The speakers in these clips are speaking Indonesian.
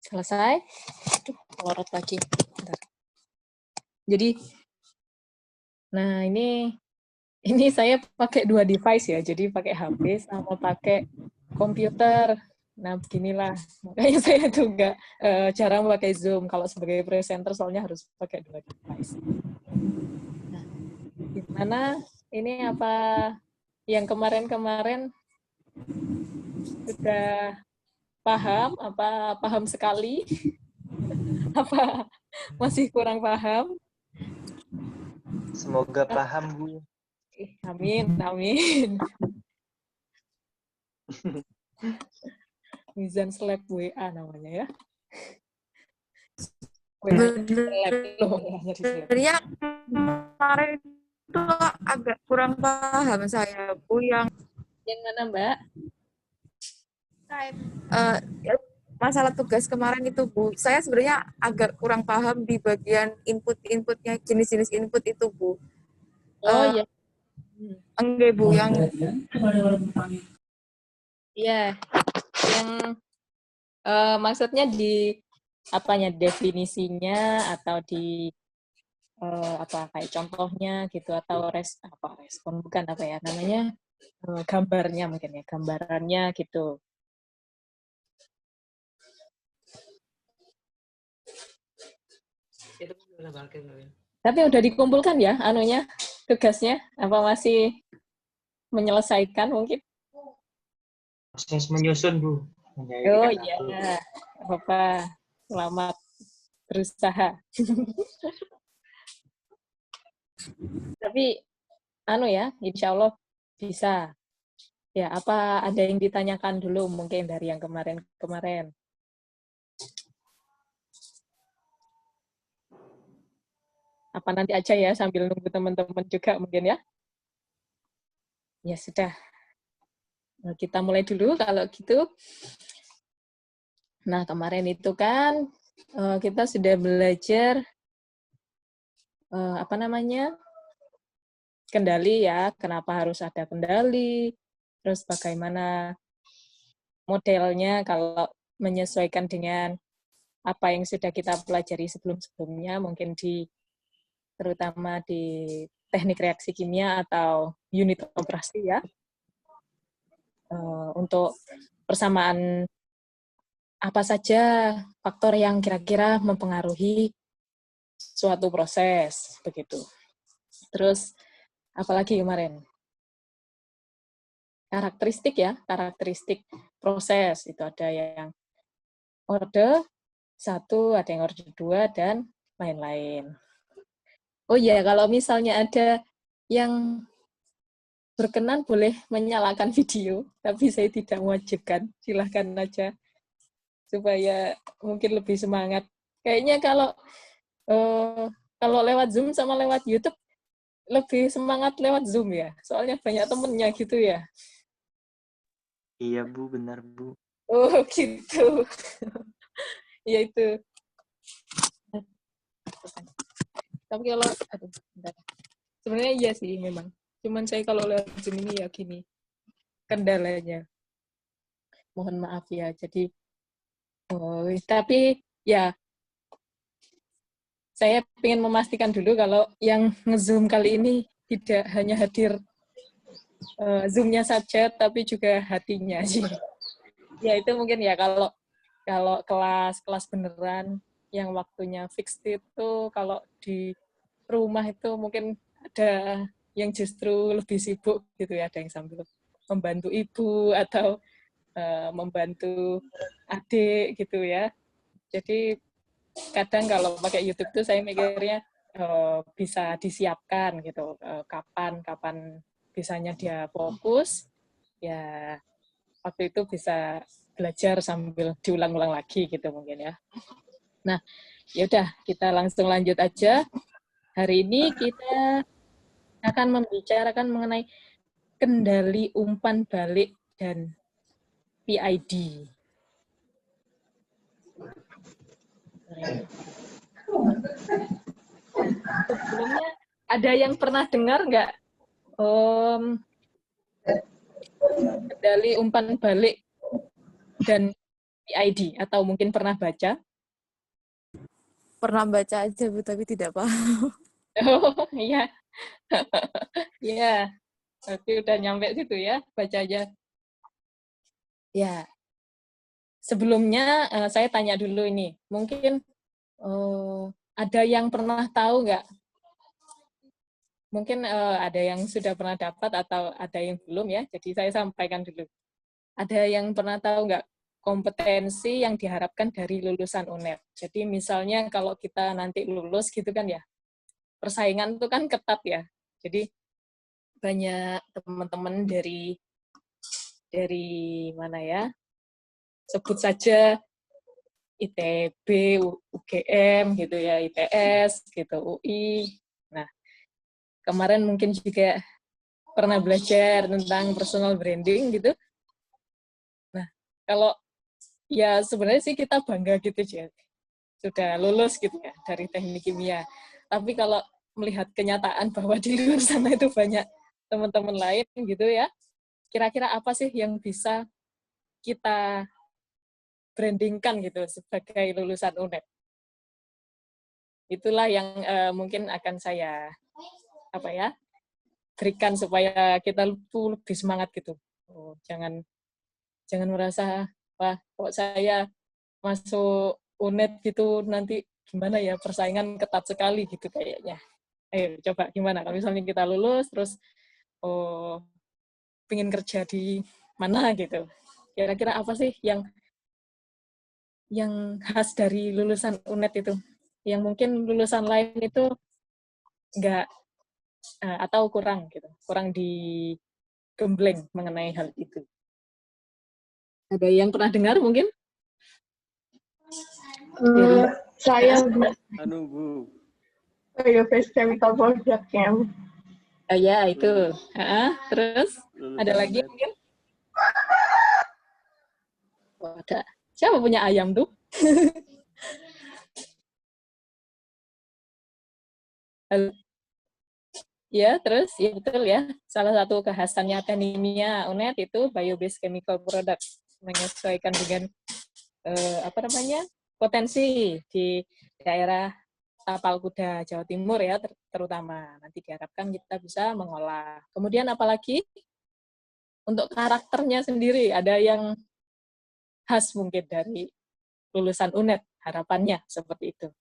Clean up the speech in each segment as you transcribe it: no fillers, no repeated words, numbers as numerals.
Selesai. Aduh, melorot lagi. Bentar. Jadi, nah ini saya pakai 2 device ya. Jadi pakai HP sama pakai komputer. Nah, beginilah. Makanya saya juga jarang pakai Zoom. Kalau sebagai presenter soalnya harus pakai 2 device. Nah, gimana? Ini apa yang kemarin-kemarin sudah paham? Apa paham sekali? Apa masih kurang paham? Semoga paham, Bu. Amin, amin. Mizan Slab WA namanya ya. Sebenarnya kemarin itu agak kurang paham saya, Bu, yang mana, Mbak? masalah tugas kemarin itu, Bu. Saya sebenarnya agak kurang paham di bagian input-inputnya, jenis-jenis input itu, Bu. Oh iya. Enggak, Bu, yang iya, yang maksudnya di apanya, definisinya atau di apa kayak contohnya gitu, atau respon, bukan apa ya namanya, gambarnya mungkin ya, gambarannya gitu. Tapi udah dikumpulkan ya anunya, tugasnya, apa masih menyelesaikan mungkin? Proses menyusun, Bu. Oh iya, apa, selamat berusaha. Tapi anu ya, insya Allah bisa. Ya, apa ada yang ditanyakan dulu mungkin dari yang kemarin-kemarin? Apa nanti aja ya sambil nunggu teman-teman juga mungkin ya? Ya sudah. Nah, kita mulai dulu kalau gitu. Nah, kemarin itu kan kita sudah belajar apa namanya? Kendali ya, kenapa harus ada kendali, terus bagaimana modelnya kalau menyesuaikan dengan apa yang sudah kita pelajari sebelum-sebelumnya, mungkin terutama di teknik reaksi kimia atau unit operasi ya, untuk persamaan apa saja faktor yang kira-kira mempengaruhi suatu proses, begitu. Terus, apalagi kemarin? Karakteristik ya, karakteristik proses. Itu ada yang orde 1, ada yang orde 2, dan lain-lain. Oh iya, kalau misalnya ada yang berkenan boleh menyalakan video, tapi saya tidak mewajibkan. Silahkan aja, supaya mungkin lebih semangat. Kayaknya kalau lewat Zoom sama lewat YouTube, lebih semangat lewat Zoom ya. Soalnya banyak temennya gitu ya. Iya, Bu, benar, Bu. Oh, gitu. Ya itu. Tapi kalau, aduh, bentar. Sebenarnya iya sih memang. Cuman saya kalau lewat Zoom ini ya gini, kendalanya. Mohon maaf ya. Jadi, tapi ya, saya ingin memastikan dulu kalau yang nge-Zoom kali ini tidak hanya hadir Zoom-nya saja, tapi juga hatinya sih. Ya itu mungkin ya kalau kelas beneran yang waktunya fixed itu, kalau di rumah itu mungkin ada yang justru lebih sibuk gitu ya, ada yang sambil membantu ibu atau membantu adik gitu ya. Jadi kadang kalau pakai YouTube tuh saya mikirnya bisa disiapkan gitu, kapan bisanya dia fokus, ya waktu itu bisa belajar sambil diulang-ulang lagi gitu mungkin ya. Nah, ya udah kita langsung lanjut aja. Hari ini kita akan membicarakan mengenai kendali umpan balik dan PID. Sebelumnya ada yang pernah dengar nggak kendali umpan balik dan PID atau mungkin pernah baca? Pernah baca aja Bu, tapi tidak paham. Oh iya, iya. Berarti udah nyampe situ ya, baca aja. Ya, sebelumnya saya tanya dulu ini, mungkin ada yang pernah tahu nggak? Mungkin ada yang sudah pernah dapat atau ada yang belum ya, jadi saya sampaikan dulu. Ada yang pernah tahu nggak kompetensi yang diharapkan dari lulusan UNED? Jadi misalnya kalau kita nanti lulus gitu kan ya, persaingan itu kan ketat ya. Jadi banyak teman-teman dari mana ya? Sebut saja ITB, UGM gitu ya, ITS gitu, UI. Nah, kemarin mungkin juga pernah belajar tentang personal branding gitu. Nah, kalau ya sebenarnya sih kita bangga gitu ya, sudah lulus gitu ya dari teknik kimia. Tapi kalau melihat kenyataan bahwa di luar sana itu banyak teman-teman lain gitu ya, kira-kira apa sih yang bisa kita brandingkan gitu sebagai lulusan UNED? Itulah yang mungkin akan saya berikan supaya kita tuh lebih semangat gitu. Oh, jangan merasa wah kok saya masuk UNED gitu nanti gimana ya, persaingan ketat sekali gitu kayaknya. Ayo coba gimana kalau misalnya kita lulus terus pengen kerja di mana gitu. Kira-kira apa sih yang khas dari lulusan UNED itu? Yang mungkin lulusan lain itu enggak atau kurang gitu. Kurang digembleng mengenai hal itu. Ada yang pernah dengar mungkin? Saya Bu. Biobased Chemical Project-nya. Oh ya, itu. Terus Lulusan ada lagi UNED. mungkin? Oh, ada. Siapa punya ayam tuh? Ya, terus ya betul ya. Salah satu kekhasannya tekniknya UNED itu bio-based chemical product, menyesuaikan dengan potensi di daerah Tapal Kuda Jawa Timur ya terutama. Nanti diharapkan kita bisa mengolah. Kemudian apalagi untuk karakternya sendiri ada yang khas mungkin dari lulusan UNED, harapannya seperti itu.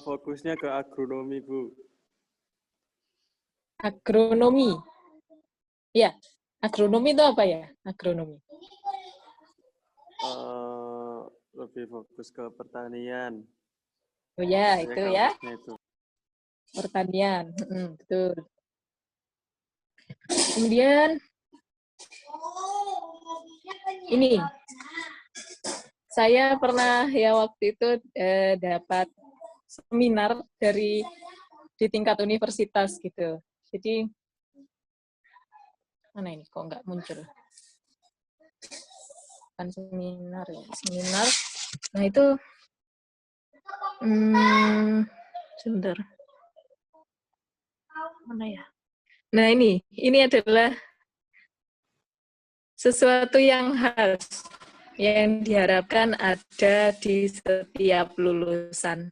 Fokusnya ke agronomi, Bu. Agronomi. Ya, agronomi itu apa ya? Agronomi. Lebih fokus ke pertanian. Oh ya, itu ya. Itu. Pertanian, betul. Kemudian ini, saya pernah ya waktu itu dapat seminar di tingkat universitas gitu. Jadi mana ini kok nggak muncul? Kan seminar ya, seminar. Nah itu, sebentar. Mana ya? Nah ini adalah sesuatu yang khas yang diharapkan ada di setiap lulusan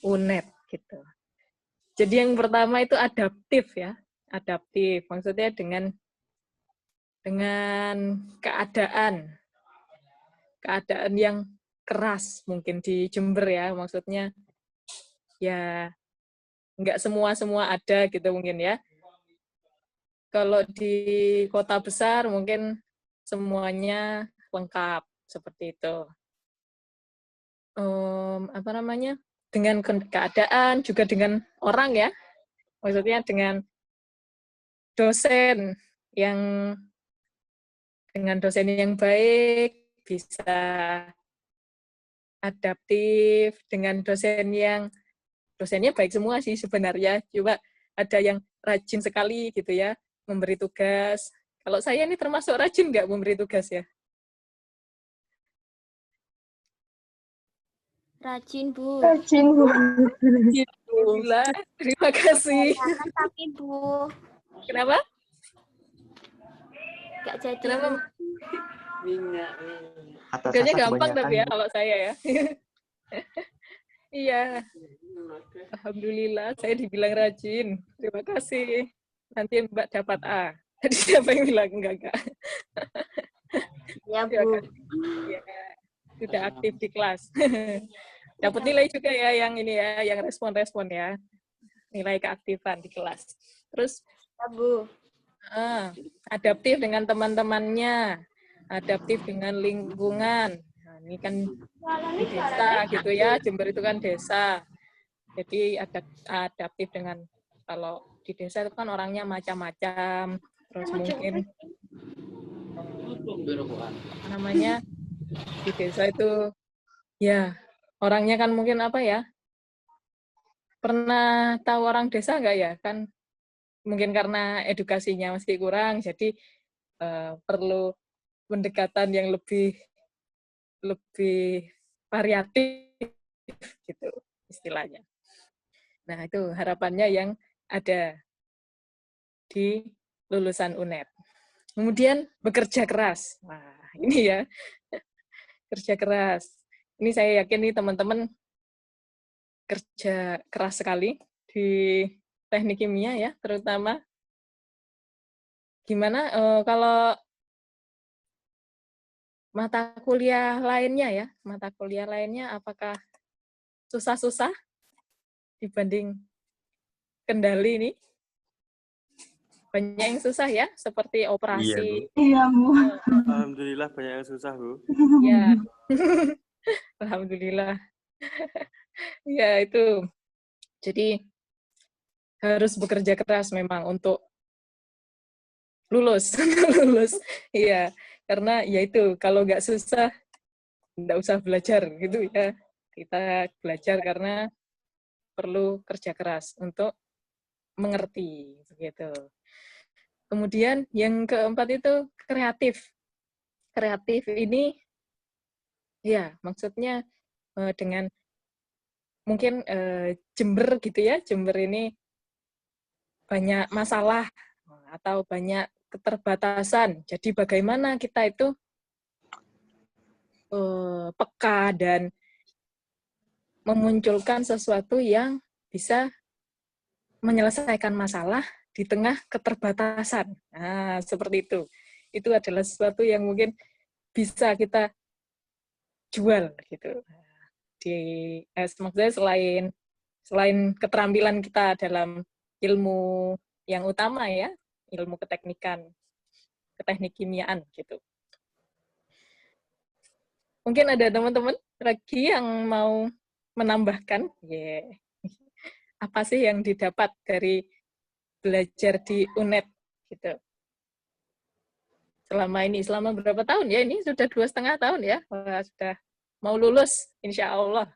UNED gitu. Jadi yang pertama itu adaptif ya, adaptif maksudnya dengan keadaan yang keras mungkin di Jember ya, maksudnya ya nggak semua ada gitu mungkin ya. Kalau di kota besar mungkin semuanya lengkap seperti itu. Dengan keadaan juga dengan orang ya, maksudnya dengan dosen yang baik, bisa adaptif, dengan dosennya baik semua sih sebenarnya, coba ada yang rajin sekali gitu ya, memberi tugas. Kalau saya ini termasuk rajin nggak memberi tugas ya? Rajin, Bu. Rajin, Bu. Alhamdulillah, terima kasih. Tapi, Bu. Kenapa? Nggak jadi. Kenapa? Minyak. Atas Kerjanya rasa gampang tapi ya kebanyakan. kalau saya ya. Iya, alhamdulillah saya dibilang rajin. Terima kasih. Nanti Mbak dapat A. Tadi siapa yang bilang enggak? Ya, Terima Bu. kasih. Ya, sudah aktif di kelas. Dapat nilai juga ya yang ini ya, yang respon-respon ya. Nilai keaktifan di kelas. Terus Ya, Bu. adaptif dengan teman-temannya, adaptif dengan lingkungan. Nah, ini kan di desa gitu ya, Jember itu kan desa. Jadi adaptif dengan, kalau di desa itu kan orangnya macam-macam, terus mungkin apa namanya, di desa itu ya orangnya kan mungkin apa ya, pernah tahu orang desa nggak ya, kan mungkin karena edukasinya masih kurang, jadi perlu pendekatan yang lebih variatif gitu istilahnya. Nah, itu harapannya yang ada di lulusan UNED. Kemudian bekerja keras. Wah, ini ya, kerja keras. Ini saya yakin nih teman-teman kerja keras sekali di teknik kimia ya, terutama. Gimana kalau mata kuliah lainnya apakah susah-susah dibanding kendali ini? Banyak yang susah ya, seperti operasi. Iya, Bu. Alhamdulillah banyak yang susah, Bu. Ya, alhamdulillah. Ya, itu. Jadi harus bekerja keras memang untuk lulus. Lulus. Iya, karena ya itu, kalau nggak susah, nggak usah belajar gitu ya. Kita belajar karena perlu kerja keras untuk mengerti begitu. Kemudian yang keempat itu kreatif. Kreatif ini ya maksudnya dengan mungkin Jember gitu ya. Jember ini banyak masalah atau banyak keterbatasan. Jadi bagaimana kita itu peka dan memunculkan sesuatu yang bisa menyelesaikan masalah di tengah keterbatasan. Nah, seperti itu. Itu adalah sesuatu yang mungkin bisa kita jual gitu. Maksudnya selain keterampilan kita dalam ilmu yang utama ya, ilmu keteknikan, keteknik kimiaan gitu. Mungkin ada teman-teman lagi yang mau menambahkan, apa sih yang didapat dari belajar di UNED gitu. Selama berapa tahun ya? Ini sudah 2,5 tahun ya. Wah, sudah mau lulus, insya Allah.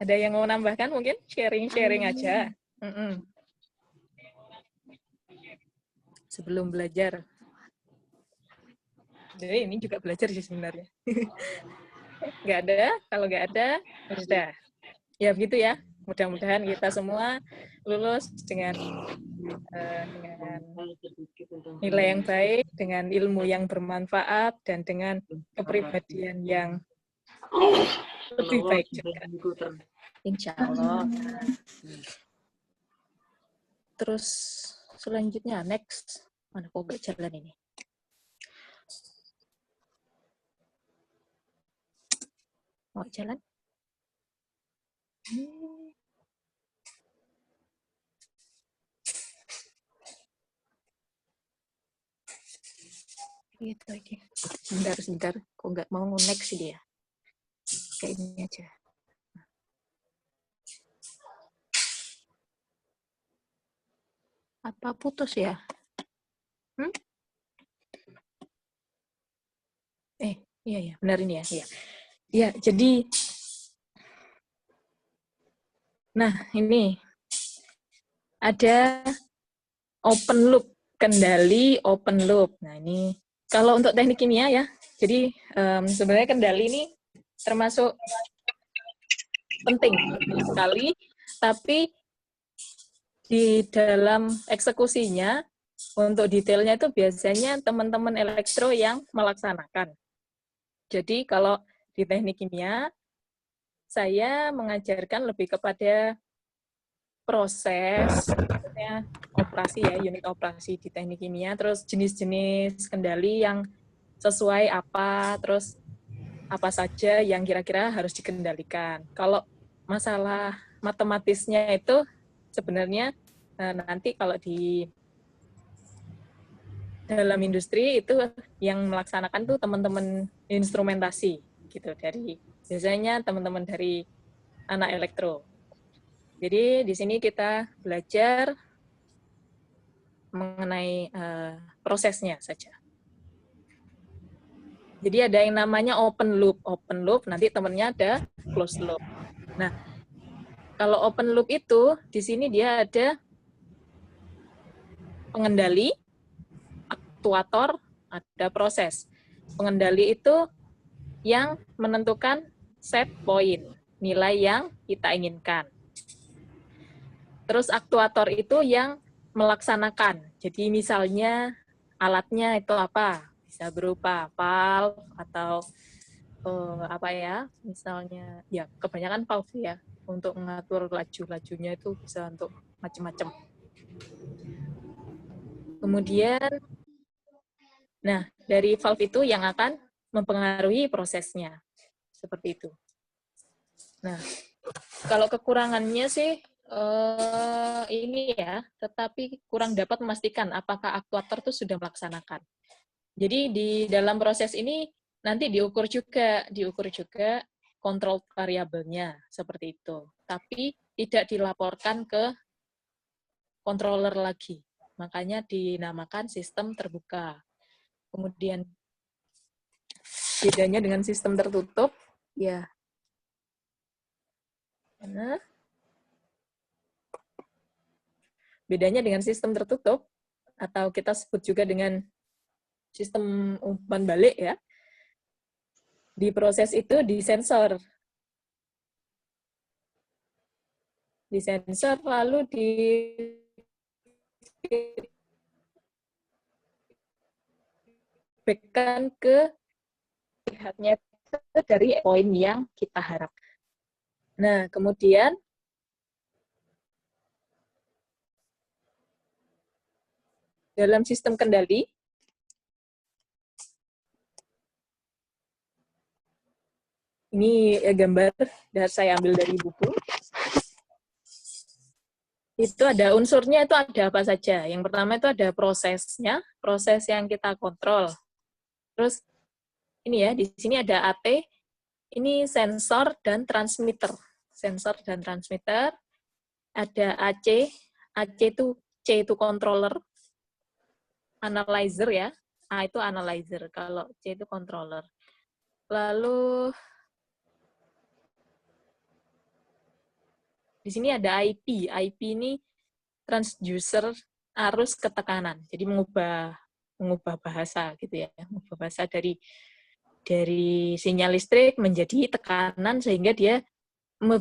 Ada yang mau nambahkan mungkin? Sharing-sharing aja. Sebelum belajar. Jadi ini juga belajar sih sebenarnya. Nggak ada, kalau nggak ada, sudah. Ya begitu ya. Mudah-mudahan kita semua lulus dengan nilai yang baik, dengan ilmu yang bermanfaat, dan dengan kepribadian yang lebih baik juga. Insya Allah. Terus selanjutnya, next. Mana kok nggak jalan ini? Mau jalan? Gitu aja. Sebentar. Kok nggak mau next dia? Kayak ini aja. Apa putus ya? Iya, benar ini ya. Iya. Ya, jadi nah, ini ada open loop, kendali open loop. Nah, ini kalau untuk teknik kimia ya. Jadi sebenarnya kendali ini termasuk penting sekali, tapi di dalam eksekusinya Untuk detailnya itu biasanya teman-teman elektro yang melaksanakan. Jadi kalau di teknik kimia, saya mengajarkan lebih kepada proses, maksudnya operasi ya, unit operasi di teknik kimia, terus jenis-jenis kendali yang sesuai apa, terus apa saja yang kira-kira harus dikendalikan. Kalau masalah matematisnya itu sebenarnya nanti kalau di dalam industri itu yang melaksanakan tuh teman-teman instrumentasi gitu, dari biasanya teman-teman dari anak elektro. Jadi di sini kita belajar mengenai prosesnya saja. Jadi ada yang namanya open loop. Open loop nanti temennya ada closed loop. Nah, kalau open loop itu di sini dia ada pengendali, aktuator, ada proses. Pengendali itu yang menentukan set point, nilai yang kita inginkan. Terus aktuator itu yang melaksanakan. Jadi misalnya alatnya itu apa? Bisa berupa valve atau apa ya? Misalnya ya kebanyakan valve ya, untuk mengatur laju-lajunya itu bisa untuk macam-macam. Kemudian nah, dari valve itu yang akan mempengaruhi prosesnya. Seperti itu. Nah, kalau kekurangannya sih ini ya, tetapi kurang dapat memastikan apakah aktuator itu sudah melaksanakan. Jadi di dalam proses ini nanti diukur juga kontrol variabelnya seperti itu. Tapi tidak dilaporkan ke controller lagi. Makanya dinamakan sistem terbuka. Kemudian bedanya dengan sistem tertutup, ya. Nah, bedanya dengan sistem tertutup, atau kita sebut juga dengan sistem umpan balik ya, di proses itu disensor. Disensor lalu feedback ke lihatnya dari poin yang kita harapkan. Nah, kemudian dalam sistem kendali, ini gambar dan saya ambil dari buku. Itu ada unsurnya, itu ada apa saja. Yang pertama itu ada prosesnya, proses yang kita kontrol. Terus ini ya, di sini ada AT, ini sensor dan transmitter. Sensor dan transmitter. Ada AC, AC itu C itu controller, analyzer ya, A itu analyzer, kalau C itu controller. Lalu di sini ada IP. IP ini transducer arus ketekanan. Jadi mengubah bahasa gitu ya, mengubah bahasa dari sinyal listrik menjadi tekanan sehingga dia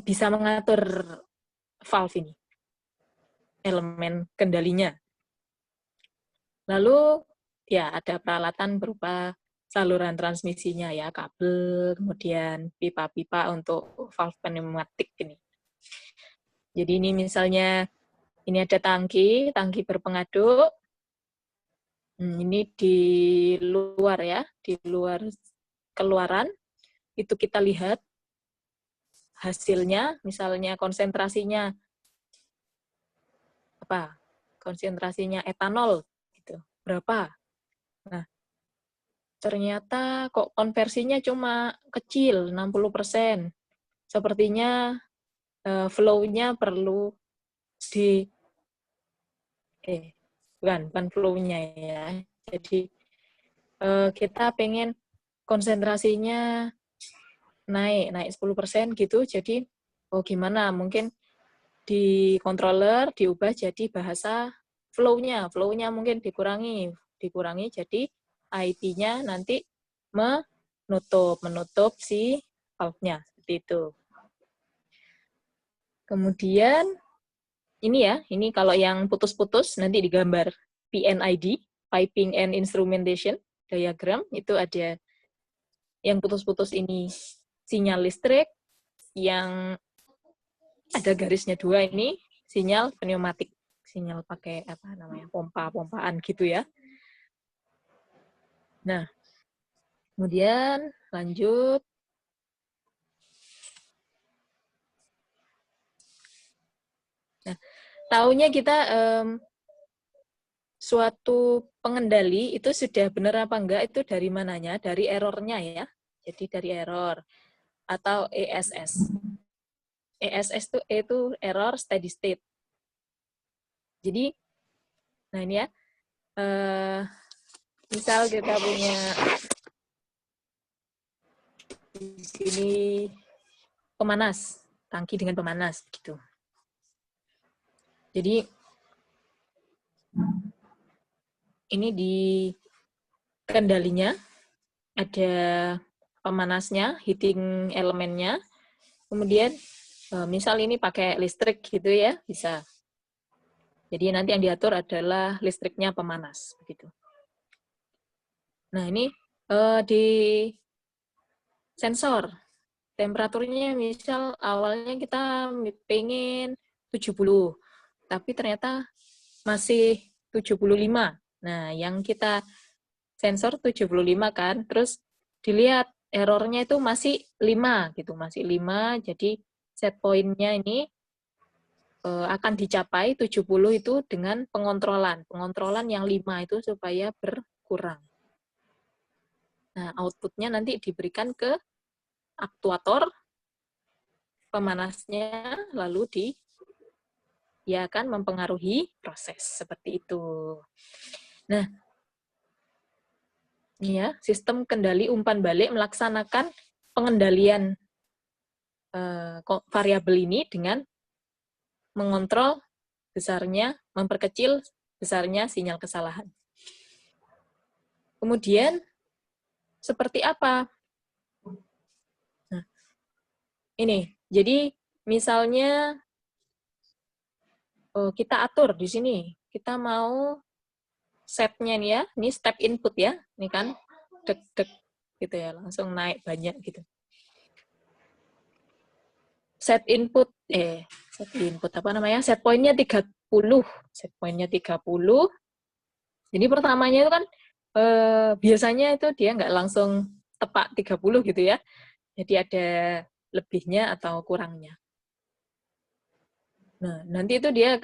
bisa mengatur valve ini, elemen kendalinya. Lalu ya ada peralatan berupa saluran transmisinya ya, kabel, kemudian pipa-pipa untuk valve pneumatik ini. Jadi ini misalnya ini ada tangki berpengaduk. Ini di luar ya, di luar keluaran itu kita lihat hasilnya, misalnya konsentrasinya apa? Konsentrasinya etanol gitu. Berapa? Nah, ternyata kok konversinya cuma kecil, 60%. Sepertinya flow-nya perlu bukan flow-nya ya. Jadi kita pengen konsentrasinya naik 10% gitu. Jadi gimana? Mungkin di controller diubah jadi bahasa flow-nya mungkin dikurangi jadi IP-nya nanti menutup si valve-nya seperti itu. Kemudian ini ya, ini kalau yang putus-putus nanti digambar. PNID, Piping and Instrumentation Diagram, itu ada yang putus-putus ini sinyal listrik, yang ada garisnya 2 ini sinyal pneumatik, sinyal pakai apa namanya, pompa-pompaan gitu ya. Nah, kemudian lanjut. Nah, taunya kita suatu pengendali itu sudah benar apa enggak itu dari mananya? Dari errornya ya. Jadi dari error atau ESS. ESS itu error steady state. Jadi, nah ini ya, misal kita punya di sini pemanas, tangki dengan pemanas gitu. Jadi ini di kendalinya ada pemanasnya, heating elemennya, kemudian misal ini pakai listrik gitu ya, bisa. Jadi nanti yang diatur adalah listriknya pemanas begitu. Nah ini di sensor temperaturnya misal awalnya kita pengen 70, tapi ternyata masih 75. Nah, yang kita sensor 75 kan, terus dilihat errornya itu masih 5 gitu, masih 5. Jadi set point-nya ini akan dicapai 70 itu dengan pengontrolan. Pengontrolan yang 5 itu supaya berkurang. Nah, output-nya nanti diberikan ke aktuator pemanasnya, lalu dia akan mempengaruhi proses seperti itu. Nah, ini ya, sistem kendali umpan balik melaksanakan pengendalian variabel ini dengan mengontrol besarnya, memperkecil besarnya sinyal kesalahan. Kemudian, seperti apa? Nah, ini, jadi misalnya kita atur di sini, kita mau setnya nih ya, ini step input ya, ini kan dek-dek gitu ya, langsung naik banyak gitu. Set input apa namanya? Set point-nya 30. Set point-nya 30. Jadi pertamanya itu kan biasanya itu dia nggak langsung tepat 30 gitu ya. Jadi ada lebihnya atau kurangnya. Nah, nanti itu dia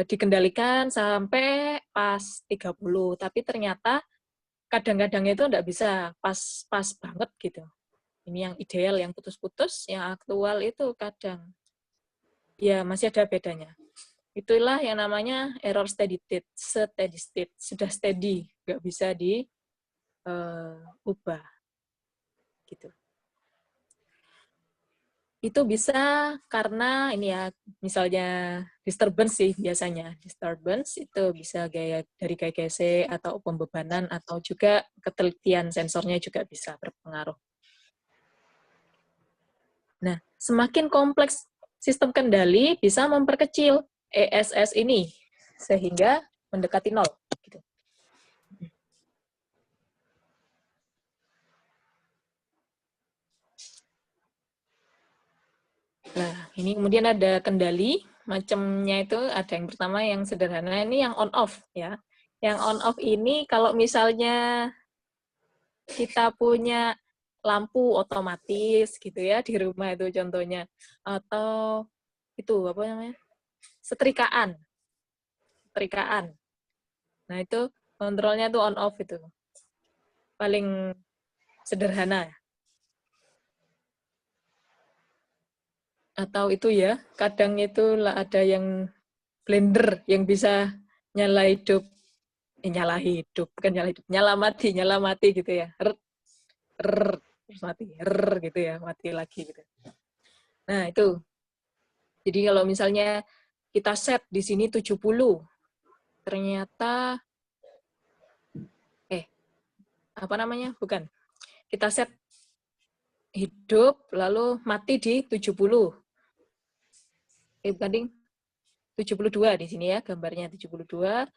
dikendalikan sampai pas 30, tapi ternyata kadang-kadang itu nggak bisa pas banget gitu. Ini yang ideal, yang putus-putus, yang aktual itu kadang ya masih ada bedanya. Itulah yang namanya error steady state, sudah steady, nggak bisa diubah gitu. Itu bisa karena ini ya, misalnya disturbance sih biasanya. Disturbance itu bisa dari gaya GC atau pembebanan atau juga ketelitian sensornya juga bisa berpengaruh. Nah, semakin kompleks sistem kendali bisa memperkecil ESS ini sehingga mendekati 0. Gitu. Nah, ini kemudian ada kendali, macamnya itu ada yang pertama yang sederhana, ini yang on-off ya. Yang on-off ini kalau misalnya kita punya lampu otomatis gitu ya di rumah itu contohnya, atau itu apa namanya? Setrikaan. Nah, itu kontrolnya tuh on-off itu. Paling sederhana. Atau itu ya, kadang itu ada yang blender yang bisa nyala hidup, nyala mati gitu ya. Terus mati, gitu ya, mati lagi gitu. Nah, itu. Jadi kalau misalnya kita set di sini 70, ternyata apa namanya? Bukan. Kita set hidup lalu mati di 70. Bukan ding. 72 di sini ya, gambarnya 72.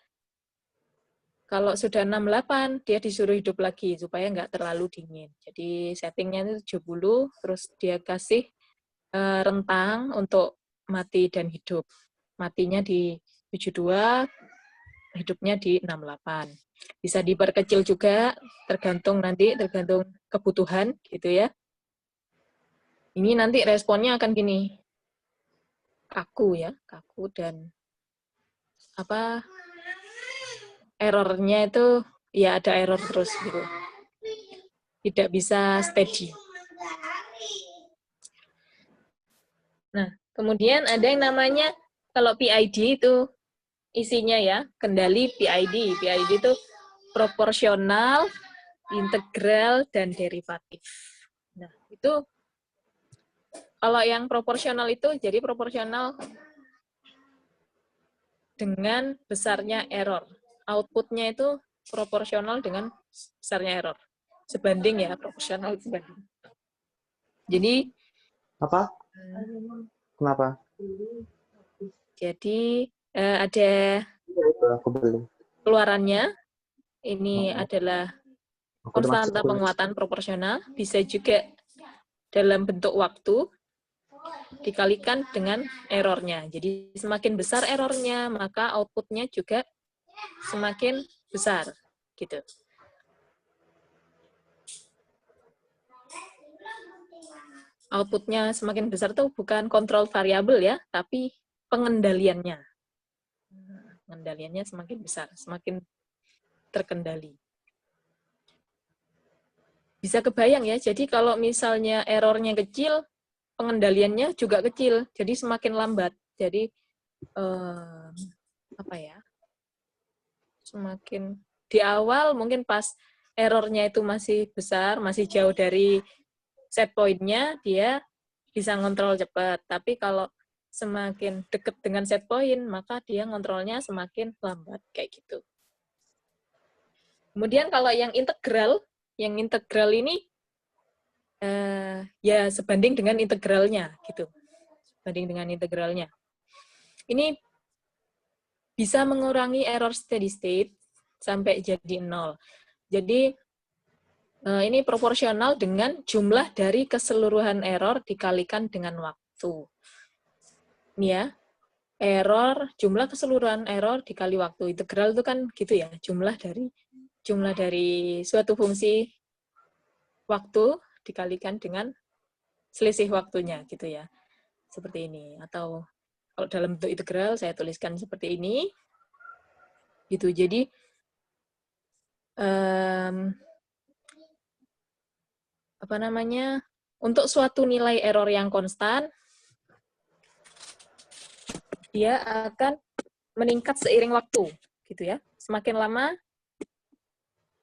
Kalau sudah 68, dia disuruh hidup lagi supaya nggak terlalu dingin. Jadi settingnya itu 70, terus dia kasih rentang untuk mati dan hidup. Matinya di 72, hidupnya di 68. Bisa diperkecil juga, tergantung kebutuhan gitu ya. Ini nanti responnya akan gini, kaku dan errornya itu ya ada error terus gitu. Tidak bisa steady. Nah, kemudian ada yang namanya kalau PID itu isinya ya, kendali PID. PID itu proporsional, integral, dan derivatif. Nah, itu kalau yang proporsional itu jadi proporsional dengan besarnya error. Outputnya itu proporsional dengan besarnya error. Sebanding ya, proporsional sebanding. Jadi Apa? Kenapa? Jadi ada Aku beli. keluarannya. Ini adalah Aku udah masuk konstanta kuliah. penguatan proporsional. Bisa juga dalam bentuk waktu dikalikan dengan errornya. Jadi semakin besar errornya, maka outputnya juga semakin besar. Gitu. Outputnya semakin besar itu bukan kontrol variabel ya, tapi pengendaliannya. Pengendaliannya semakin besar, semakin terkendali. Bisa kebayang ya, jadi kalau misalnya errornya kecil, pengendaliannya juga kecil, jadi semakin lambat. Jadi, semakin di awal mungkin pas errornya itu masih besar, masih jauh dari set point-nya, dia bisa ngontrol cepat. Tapi kalau semakin dekat dengan set point, maka dia ngontrolnya semakin lambat, kayak gitu. Kemudian kalau yang integral ini ya sebanding dengan integralnya, gitu. Sebanding dengan integralnya. Ini bisa mengurangi error steady state sampai jadi 0. Jadi ini proporsional dengan jumlah dari keseluruhan error dikalikan dengan waktu. Ini ya, jumlah keseluruhan error dikali waktu. Integral itu kan gitu ya, jumlah dari suatu fungsi waktu dikalikan dengan selisih waktunya gitu ya. Seperti ini. Atau kalau dalam bentuk integral saya tuliskan seperti ini. Gitu. Jadi untuk suatu nilai error yang konstan, dia akan meningkat seiring waktu, gitu ya. Semakin lama,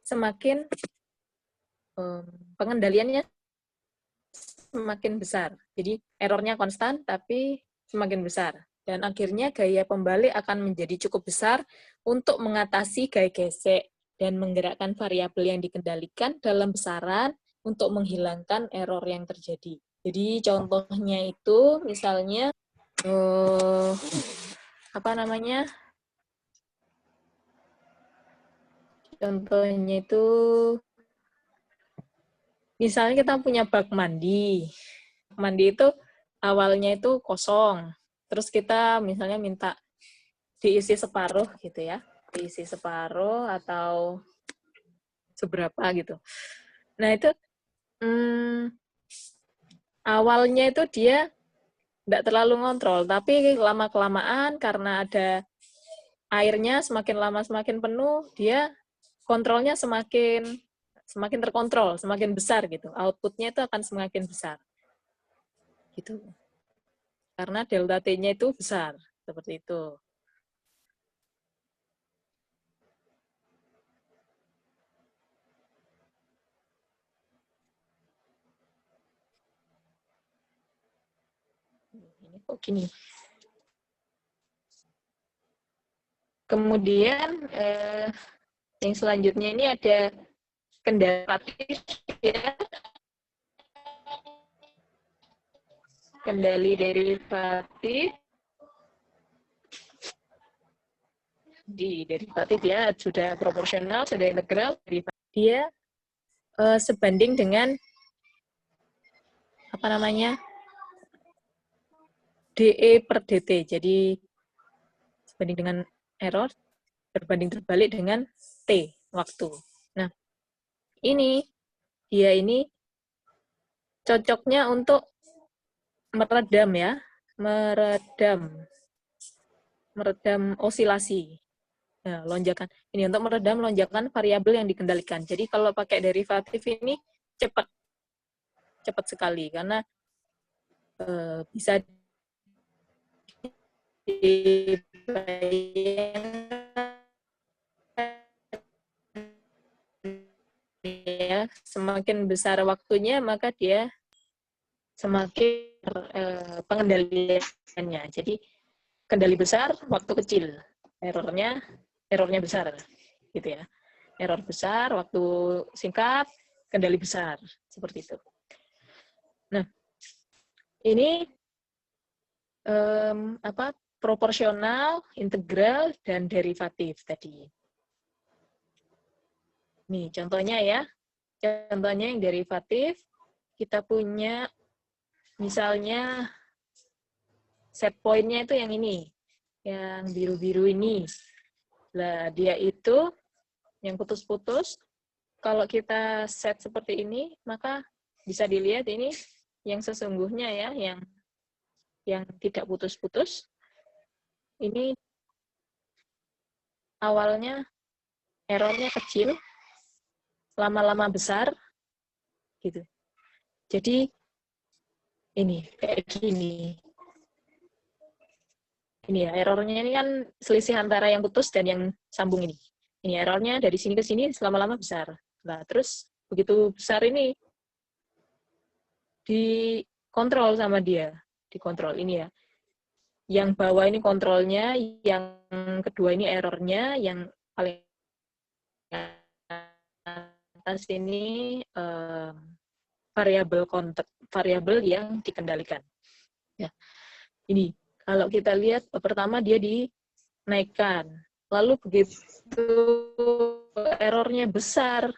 semakin pengendaliannya semakin besar. Jadi errornya konstan, tapi semakin besar. Dan akhirnya gaya pembalik akan menjadi cukup besar untuk mengatasi gaya gesek dan menggerakkan variabel yang dikendalikan dalam besaran untuk menghilangkan error yang terjadi. Jadi contohnya itu misalnya contohnya itu misalnya kita punya bak mandi. Mandi itu awalnya itu kosong. Terus kita misalnya minta diisi separuh gitu ya. Diisi separuh atau seberapa gitu. Nah itu awalnya itu dia tidak terlalu ngontrol, tapi lama-kelamaan karena ada airnya semakin lama semakin penuh, dia kontrolnya semakin terkontrol, semakin besar gitu. Outputnya itu akan semakin besar. Gitu. Karena delta T-nya itu besar, seperti itu. Ini kok gini. Kemudian yang selanjutnya ini ada kendali derivatif ya. Kendali derivatif. di derivatif ya sudah proporsional, sudah integral, dia sebanding dengan apa namanya DE per DT. Jadi sebanding dengan error berbanding terbalik dengan T waktu. Nah, dia ini cocoknya untuk meredam ya, meredam osilasi. Nah, lonjakan. Ini untuk meredam lonjakan variabel yang dikendalikan. Jadi kalau pakai derivatif ini cepat sekali karena bisa ya, semakin besar waktunya maka dia semakin pengendaliannya. Jadi kendali besar, waktu kecil. Errornya besar, gitu ya. Error besar, waktu singkat, kendali besar, seperti itu. Nah, ini proporsional, integral, dan derivatif tadi. Nih, contohnya ya. Contohnya yang derivatif, kita punya misalnya set point-nya itu yang ini. Yang biru-biru ini. Nah, dia itu yang putus-putus. Kalau kita set seperti ini, maka bisa dilihat ini yang sesungguhnya ya, yang tidak putus-putus. Ini awalnya errornya kecil, lama-lama besar, gitu. Jadi ini kayak gini. Ini ya, errornya ini kan selisih antara yang putus dan yang sambung ini. Ini errornya dari sini ke sini lama-lama besar. Nah, terus begitu besar ini dikontrol sama dia. Dikontrol ini ya. Yang bawah ini kontrolnya, yang kedua ini errornya, yang paling atas ini variabel yang dikendalikan. Ya. Ini kalau kita lihat pertama dia dinaikkan, lalu begitu errornya besar,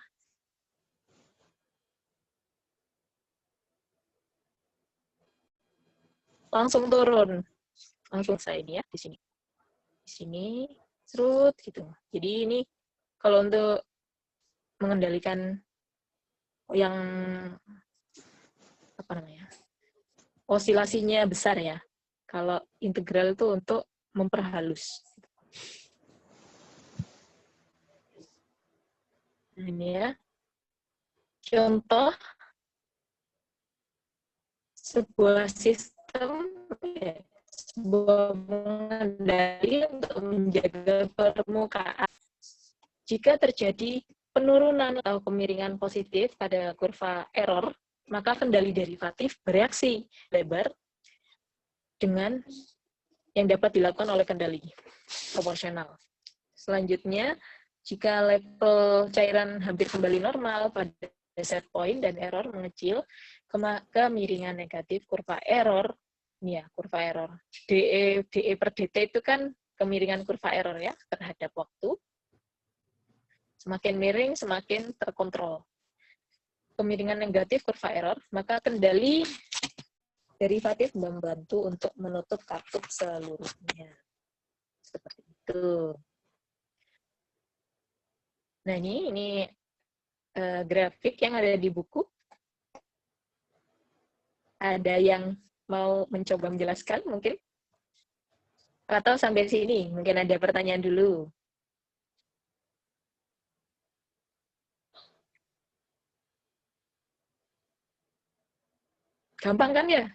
langsung turun, langsung saya ini ya di sini, serut gitu. Jadi ini kalau untuk mengendalikan yang apa namanya osilasinya besar ya. Kalau integral itu untuk memperhalus. Ini ya. Contoh sebuah sistem, sebuah pengendali untuk menjaga permukaan. Jika terjadi penurunan atau kemiringan positif pada kurva error, maka kendali derivatif bereaksi lebar dengan yang dapat dilakukan oleh kendali proporsional. Selanjutnya, jika level cairan hampir kembali normal pada set point dan error mengecil, kemiringan negatif kurva error, ini ya, kurva error. DE per DT itu kan kemiringan kurva error ya, terhadap waktu. Semakin miring, semakin terkontrol. Kemiringan negatif kurva error, maka kendali derivatif membantu untuk menutup katup seluruhnya. Seperti itu. Nah, ini grafik yang ada di buku. Ada yang mau mencoba menjelaskan mungkin? Atau sampai sini, mungkin ada pertanyaan dulu. Gampang kan ya?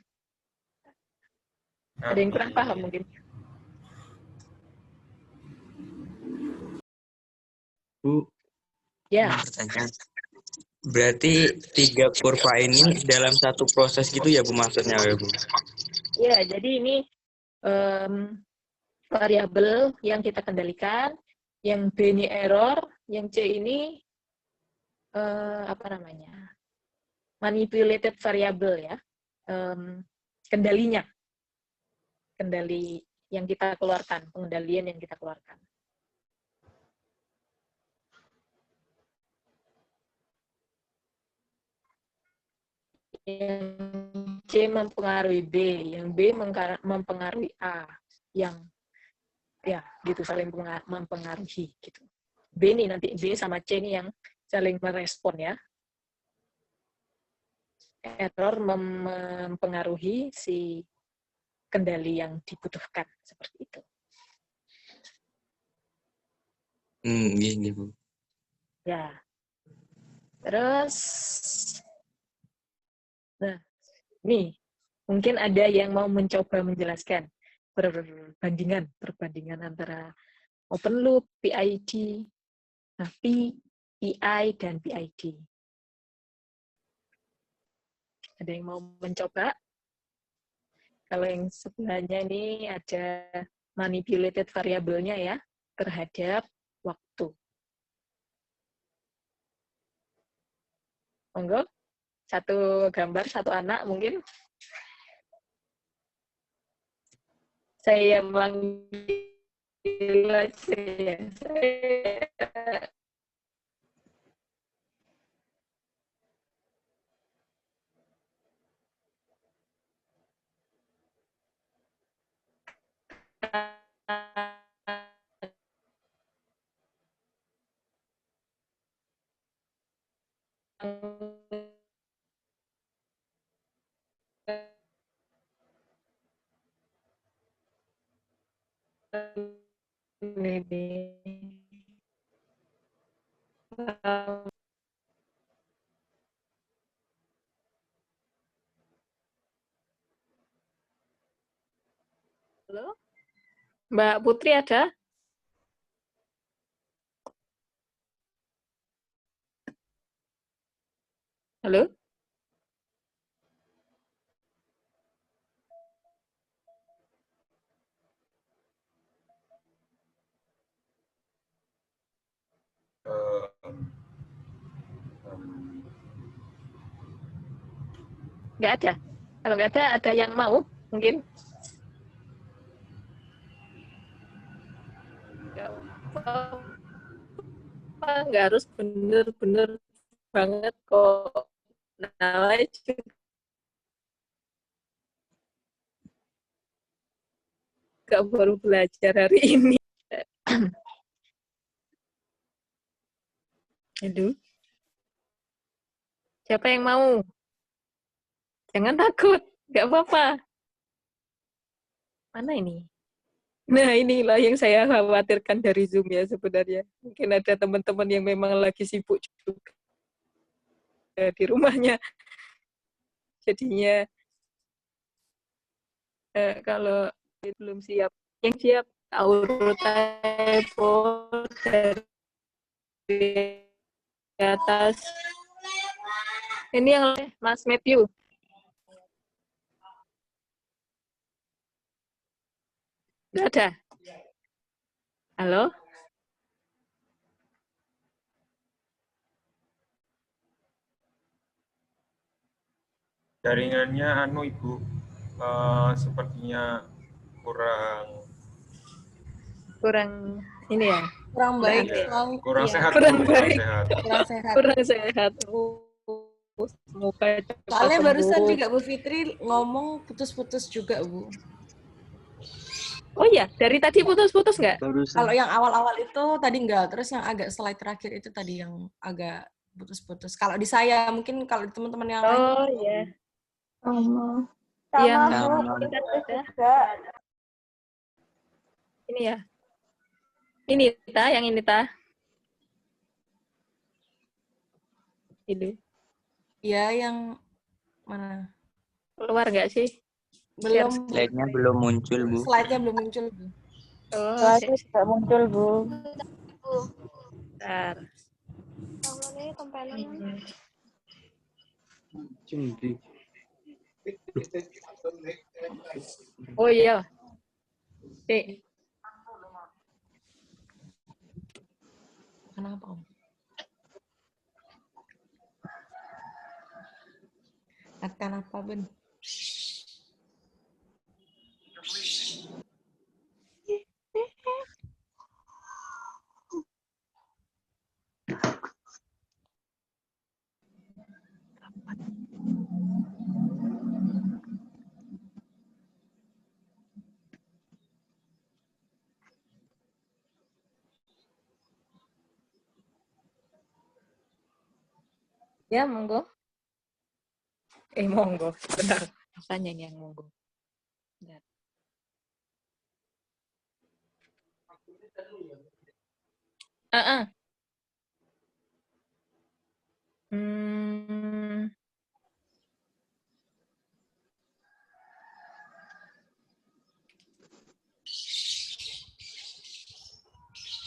Ada yang kurang paham mungkin. Bu, Ya. pertanyaan. Berarti 3 kurva ini dalam satu proses gitu ya Bu maksudnya ya Bu? Ya, jadi ini variabel yang kita kendalikan, yang B ini error, yang C ini manipulated variable ya, kendali yang kita keluarkan, pengendalian yang kita keluarkan. yang C mempengaruhi B, yang B mempengaruhi A, yang ya gitu saling mempengaruhi gitu. B nih nanti B sama C nih yang saling merespon ya. Error mempengaruhi si kendali yang dibutuhkan seperti itu. Gini Bu. Ya. Terus nah, nih mungkin ada yang mau mencoba menjelaskan perbandingan antara open loop, PID, PI dan PID. Ada yang mau mencoba? Kalau yang sebelahnya ini ada manipulated variabelnya ya terhadap waktu. Monggo, satu gambar, satu anak mungkin. Saya manggil aja ya. Halo? Mbak Putri ada? Halo? Nggak ada. Kalau nggak ada yang mau mungkin? Nggak harus bener-bener banget kok. Nah, juga baru belajar hari ini. Aduh. Siapa yang mau? Jangan takut, nggak apa-apa. Mana ini? Nah, inilah yang saya khawatirkan dari Zoom ya sebenarnya. Mungkin ada teman-teman yang memang lagi sibuk juga di rumahnya. Jadinya kalau belum siap, yang siap auto typo dari atas. Ini yang Mas Matthew. Nggak ada? Halo? Jaringannya Ibu, sepertinya Kurang ini ya? Kurang baik. kurang Iya. sehat. Kurang Bu, baik. Kurang sehat. Kurang sehat. Semoga cepat Soalnya barusan sembuh. juga Bu Fitri ngomong putus-putus juga, Bu. Oh iya, dari tadi putus-putus nggak? Barusan. Kalau yang awal-awal itu tadi enggak, terus yang agak slide terakhir itu tadi yang agak putus-putus. Kalau di saya, mungkin kalau di teman-teman yang lain. Oh iya. Yang ini ya. Ini yang ini Ini. Ya, yang mana? Keluar nggak sih? Belum. Slide-nya belum muncul, Bu. Slide-nya belum muncul, Bu. Oh, Slide-nya tidak muncul, Bu. bentar. Oh iya. Kenapa, Om? Kenapa, Ben? Ya, monggo. Monggo. Benar. Apanya ini yang monggo? Bentar. Hmm,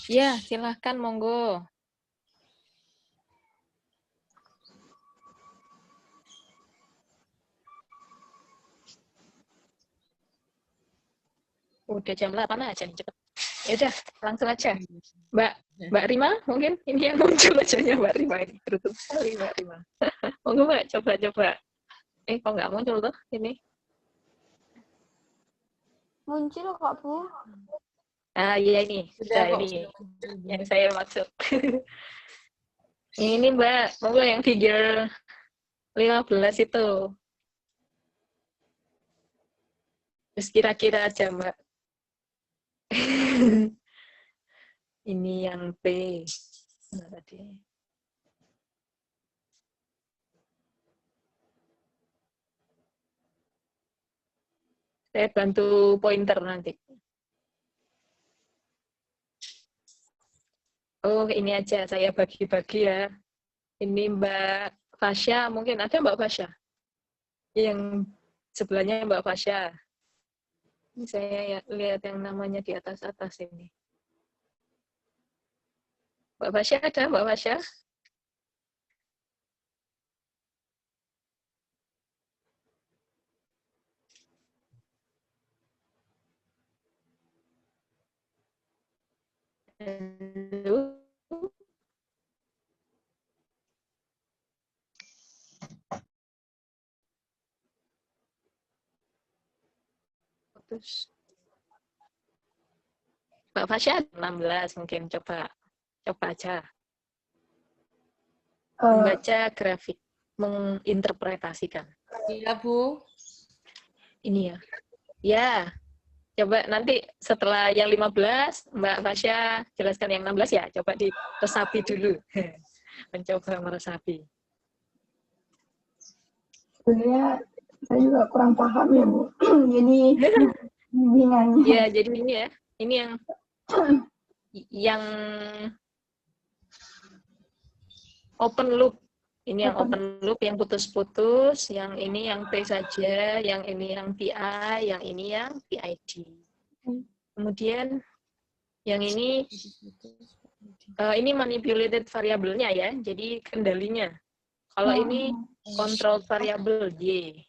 ya, silahkan monggo. Udah jam 8 aja nih, cepet. Ya udah, langsung aja. Mbak Rima, mungkin ini yang muncul aja ya Mbak Rima ini. Tertutup sekali Mbak Rima. Monggo Mbak, coba-coba. Kok nggak muncul tuh ini? Muncul kok, Bu. Ah, iya ini. Sudah ini. Yang saya maksud. Ini Mbak, monggo yang figure 15 itu. Terus kira-kira aja Mbak. Ini yang P. Nah, tadi. Saya bantu pointer nanti. Oh, ini aja. Saya bagi-bagi ya. Ini Mbak Fasya. Mungkin ada Mbak Fasya? Yang sebelahnya Mbak Fasya. Ini saya lihat yang namanya di atas-atas ini. Mbak Fasya ada, Mbak Fasya? Halo? Terus Mbak Fasya 16 mungkin, coba aja. Membaca grafik, menginterpretasikan. Iya, Bu. Ini ya. Ya, coba nanti setelah yang 15, Mbak Fasya jelaskan yang 16 ya. Coba diresapi dulu. Mencoba meresapi. Sebenarnya saya juga kurang paham ya, Bu. Ini bimbingannya. Ya, jadi ini ya. Ini yang open loop. Ini yang open loop, yang putus-putus, yang ini yang P saja, yang ini yang PI, yang ini yang PID. Kemudian yang ini manipulated variabelnya ya, jadi kendalinya. Kalau ini control variable Y.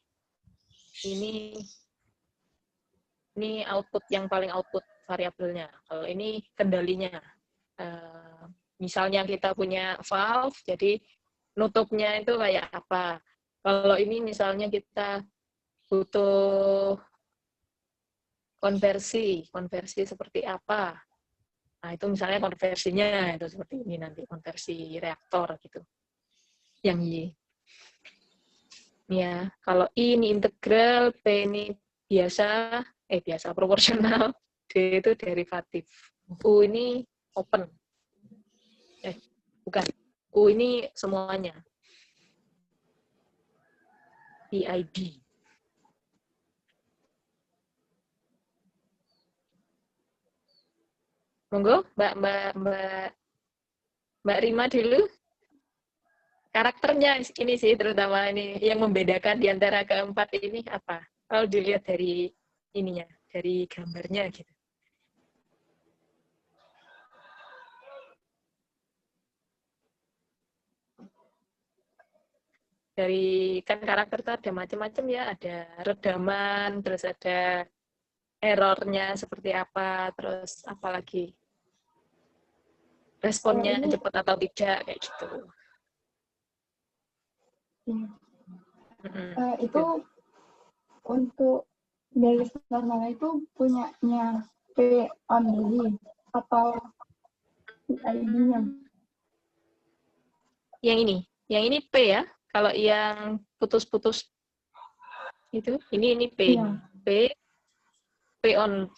Ini output yang paling output variabelnya. Kalau ini kendalinya. Misalnya kita punya valve, jadi nutupnya itu kayak apa. Kalau ini misalnya kita butuh konversi seperti apa. Nah, itu misalnya konversinya itu seperti ini nanti, konversi reaktor gitu. Yang Y. Ya, kalau I ini integral, P ini biasa proporsional, D itu derivatif. U ini open. Bukan. U ini semuanya. PID. Monggo, Mbak Rima dulu. Karakternya ini sih terutama ini yang membedakan di antara keempat ini apa? Kalau dilihat dari ininya, dari gambarnya gitu. Dari kan karakter itu ada macam-macam ya, ada redaman, terus ada errornya seperti apa, terus apalagi responnya cepat atau tidak kayak gitu. Itu untuk garis normal itu punyanya P only atau PID-nya? Yang ini P ya. Kalau yang putus-putus itu ini P. Iya. P on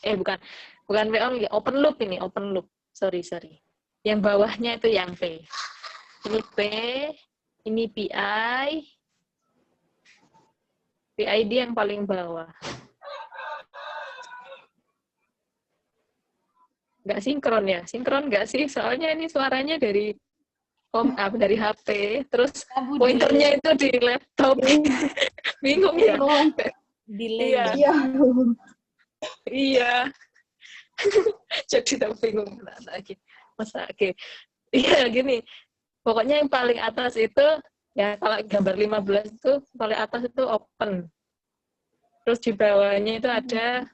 bukan P on, open loop ini, open loop. Sorry. Yang bawahnya itu yang P. Ini P, Ini PID yang paling bawah. Nggak sinkron ya? Sinkron nggak sih? Soalnya ini suaranya dari dari HP, terus pointernya itu di laptop. Bingung ya? Delay. Iya. Iya. Iya. Jadi tak bingung lagi. Masa oke. Iya gini. Pokoknya yang paling atas itu ya kalau gambar 15 itu paling atas itu open. Terus di bawahnya itu ada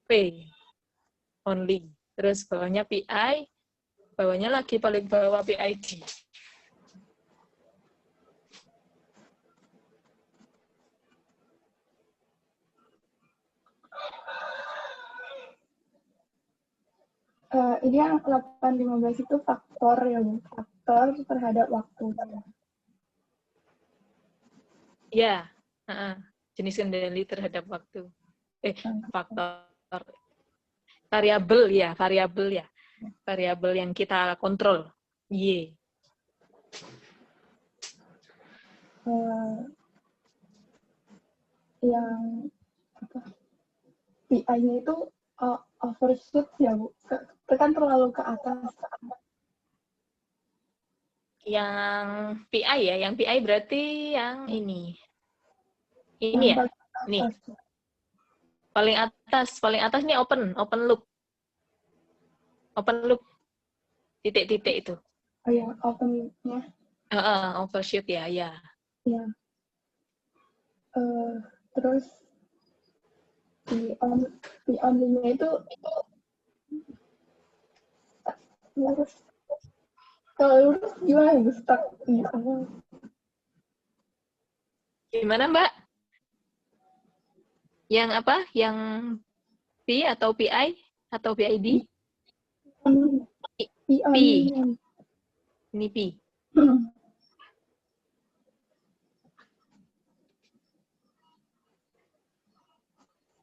P only. Terus bawahnya PI, bawahnya lagi paling bawah PID. Ini yang 815 itu faktor ya, Bu. Faktor terhadap waktu. Ya, jenis kendali terhadap waktu. Faktor variabel ya, variabel yang kita kontrol. Y. Yang apa? PI-nya itu overshoot ya, Bu. Kan terlalu ke atas. Yang PI ya, yang PI berarti yang ini. Ini ya, nih. Paling atas nih open loop. Open loop. Titik-titik itu. Oh ya, open-nya. Overshoot ya, ya. Ya. Terus di only-nya itu lurus. Kalau lurus gimana ya? Stuck di awal. Gimana, Mbak? Yang apa? Yang P atau PI atau PID? P. Ini P.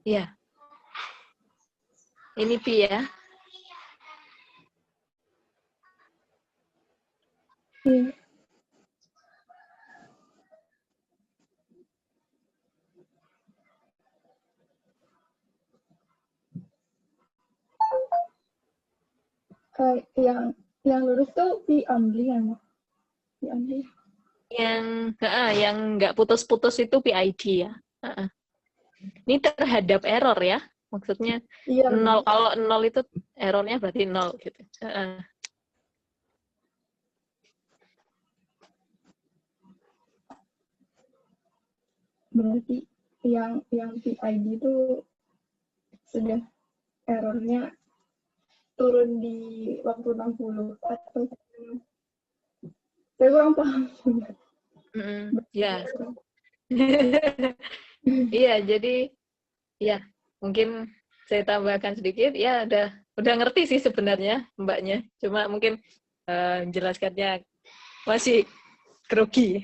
Ya. Ini P ya. Iya. Yang lurus tuh P only ya, Bu? P only. Yang nggak putus-putus itu PID ya. Ini terhadap error ya. Maksudnya Iya. 0, kalau 0 itu errornya berarti 0 gitu. Berarti yang PID itu sudah errornya turun di waktu 60 atau saya kurang paham. Ya. Iya, jadi ya mungkin saya tambahkan sedikit. Ya, udah ngerti sih sebenarnya Mbaknya. Cuma mungkin menjelaskannya masih grogi.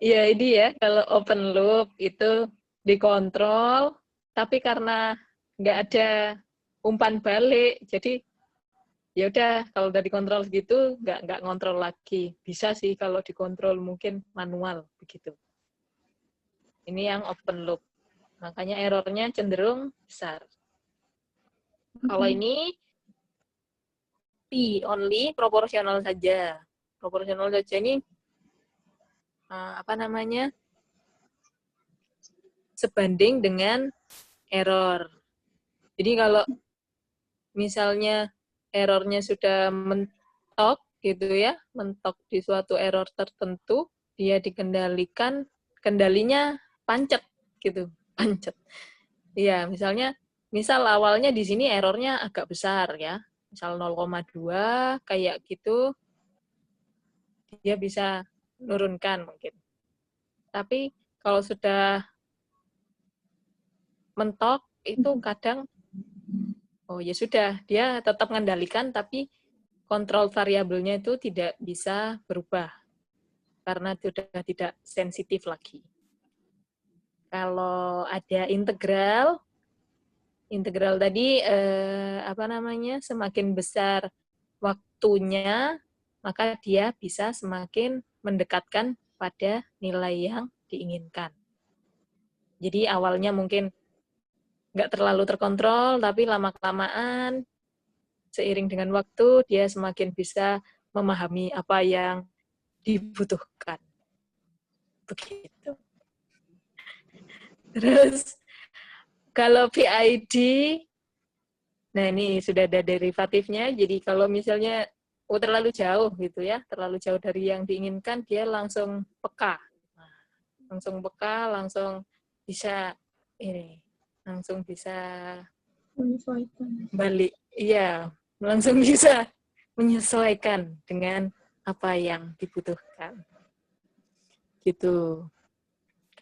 Ya, ini ya kalau open loop itu dikontrol, tapi karena nggak ada umpan balik, jadi ya udah kalau udah dikontrol gitu nggak ngontrol lagi. Bisa sih kalau dikontrol mungkin manual begitu. Ini yang open loop, makanya errornya cenderung besar. Kalau ini P only, proporsional saja. Proporsional saja ini sebanding dengan error. Jadi kalau misalnya errornya sudah mentok gitu ya, mentok di suatu error tertentu, dia kendalinya pancet gitu, pancet. Iya, misal awalnya di sini errornya agak besar ya, misal 0,2 kayak gitu, dia bisa nurunkan mungkin. Tapi kalau sudah mentok itu kadang oh ya sudah, dia tetap mengendalikan tapi kontrol variabelnya itu tidak bisa berubah karena sudah tidak sensitif lagi. Kalau ada integral tadi semakin besar waktunya, maka dia bisa semakin mendekatkan pada nilai yang diinginkan. Jadi awalnya mungkin nggak terlalu terkontrol, tapi lama-kelamaan seiring dengan waktu dia semakin bisa memahami apa yang dibutuhkan. Begitu. Terus kalau PID, nah ini sudah ada derivatifnya. Jadi kalau misalnya terlalu jauh gitu ya, terlalu jauh dari yang diinginkan, dia langsung peka. Langsung peka, langsung bisa ini, langsung bisa Menyesuaikan. balik. Iya, langsung bisa menyesuaikan dengan apa yang dibutuhkan. Gitu.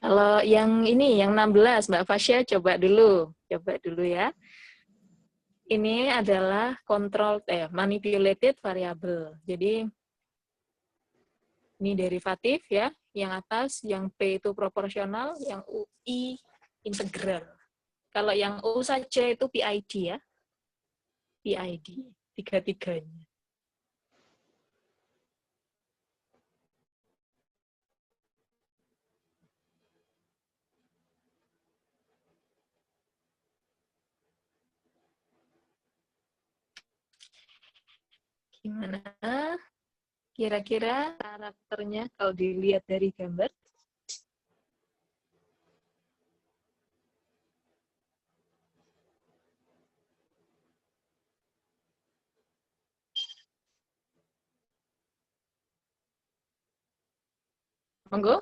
Kalau yang ini, yang 16, Mbak Fasya coba dulu ya. Ini adalah manipulated variable. Jadi ini derivatif ya, yang atas, yang P itu proporsional, yang I integral. Kalau yang U saja itu PID ya. PID, tiga-tiganya. Gimana? Kira-kira karakternya kalau dilihat dari gambar? Monggo.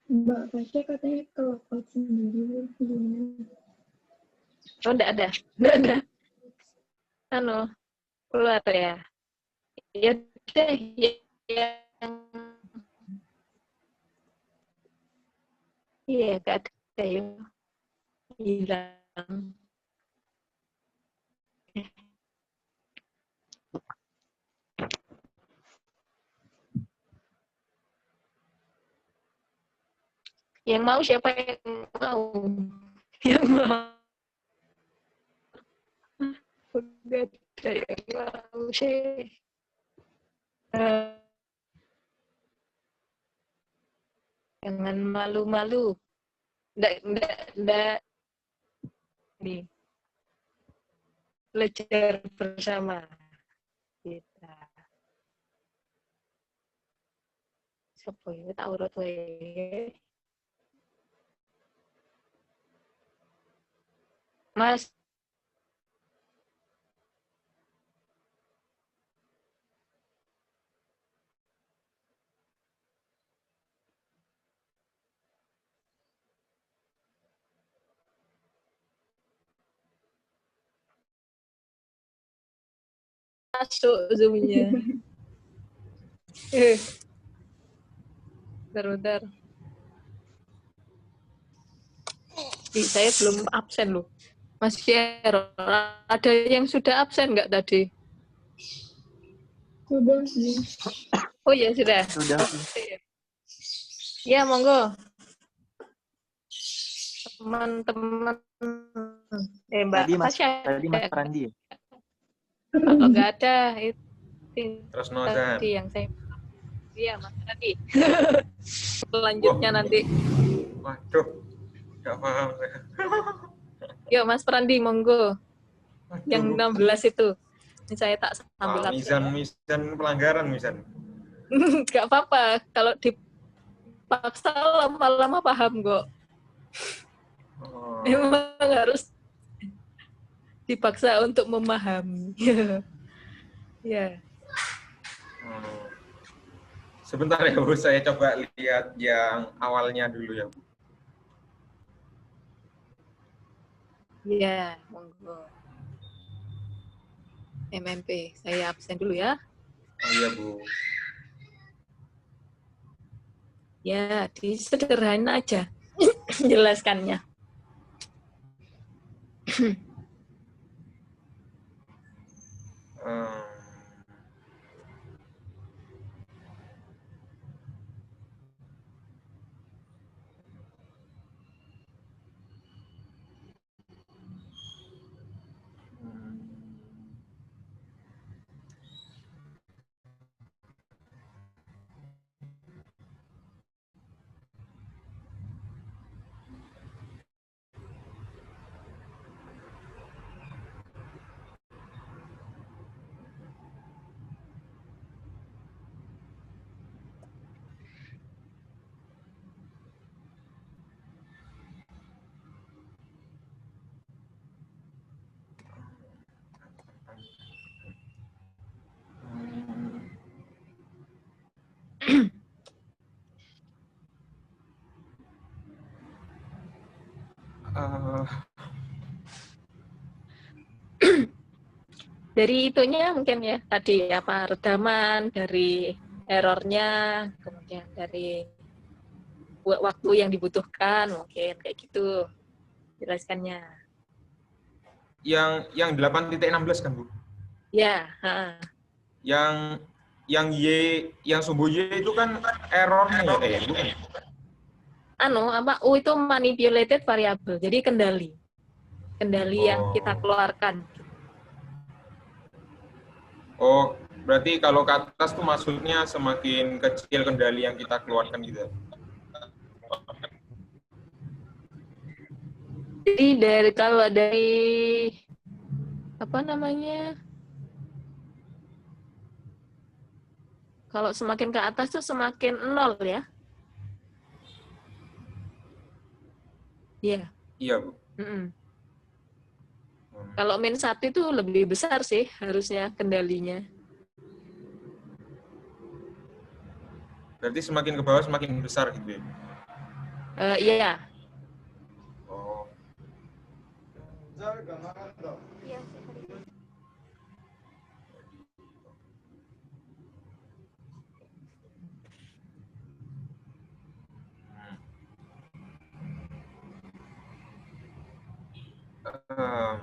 Mbak Fasya katanya kelompok sendiri gimana? Oh, enggak ada. Enggak ada. Keluar ya. Ya deh, yang iya, enggak ada ya. Hilang. Yang mau siapa yang mau? Yang mau. Udah ada yang mau sih. Jangan malu-malu. Enggak. Nih. Belajar bersama kita. Siapa ya? Tahu wae. Mas, masuk Zoom-nya. Bentar. Saya belum absen loh. Mas Fiero, ada yang sudah absen nggak tadi? Sudah sih. Oh ya sudah. Sudah. Ya monggo. Teman-teman. Mbak Fasya. Tadi Mas Randi ya? Kalau nggak ada itu Terus tadi yang saya. Iya Mas Randi. Selanjutnya nanti. Waduh, nggak paham saya. Yuk Mas Prandi, monggo. Yang 16 itu. Ini saya tak sambil absen. Misan pelanggaran, misan. Nggak apa-apa. Kalau dipaksa lama-lama paham kok. Oh. Memang harus dipaksa untuk memahami. Ya. Oh. Sebentar ya Bu, saya coba lihat yang awalnya dulu ya Bu. Ya, monggo. MMP, saya absen dulu ya. Oh iya Bu. Ya, disederhana aja jelaskannya. Dari itunya mungkin ya tadi apa redaman, dari errornya, kemudian dari waktu yang dibutuhkan mungkin kayak gitu jelaskannya. Yang 8.16 kan, Bu? Ya, Yang Y, yang sumbu Y itu kan errornya ya, bukan? U itu manipulated variable, jadi kendali yang kita keluarkan. Oh, berarti kalau ke atas tuh maksudnya semakin kecil kendali yang kita keluarkan gitu. Jadi kalau dari apa namanya? Kalau semakin ke atas tuh semakin nol ya. Iya. Iya, Bu. Kalau -1 itu lebih besar sih harusnya kendalinya. Berarti semakin ke bawah semakin besar gitu ya? Iya. Oh. Iya, Oh.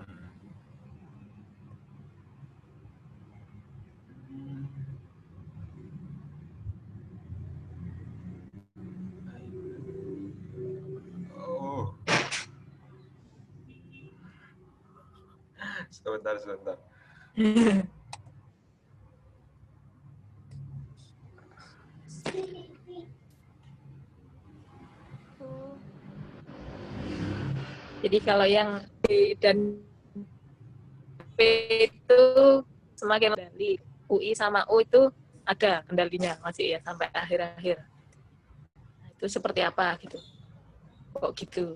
Sebentar. Jadi kalau yang B dan P itu semakin kendali, UI sama U itu ada kendalinya masih ya sampai akhir-akhir. Nah, itu seperti apa gitu? Kok gitu?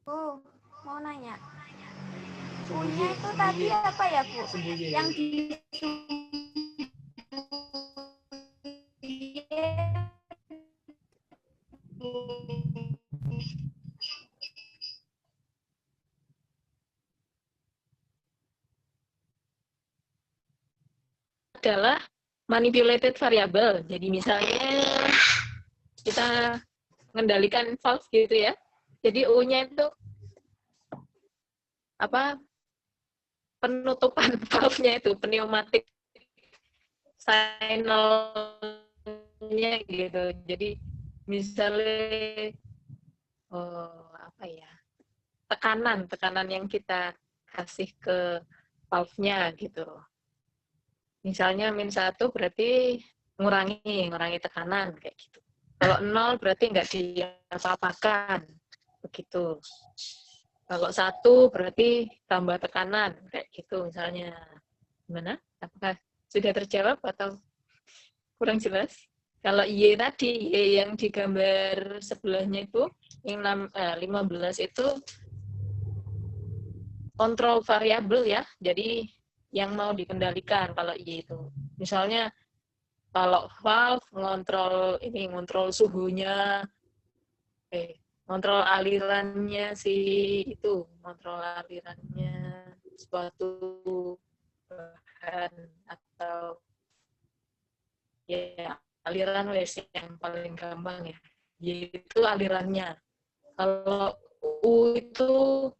Bu, mau nanya. U-nya itu tadi apa ya, Bu? Yang di adalah manipulated variable. Jadi misalnya kita mengendalikan valve gitu ya. Jadi U-nya itu apa? Penutupan valve-nya itu pneumatik signal-nya gitu. Jadi misalnya apa ya? Tekanan yang kita kasih ke valve-nya gitu. Misalnya -1 berarti ngurangi tekanan kayak gitu. Kalau 0 berarti nggak diapa-apakan begitu. Kalau 1 berarti tambah tekanan kayak gitu misalnya. Gimana? Apakah sudah terjawab atau kurang jelas? Kalau Y tadi, Y yang di gambar sebelahnya itu yang 15 itu kontrol variabel ya. Jadi yang mau dikendalikan kalau Y itu. Misalnya kalau valve ngontrol suhunya, ngontrol alirannya ngontrol alirannya suatu bahan atau ya aliran wes yang paling gampang ya. Yaitu alirannya. Kalau U itu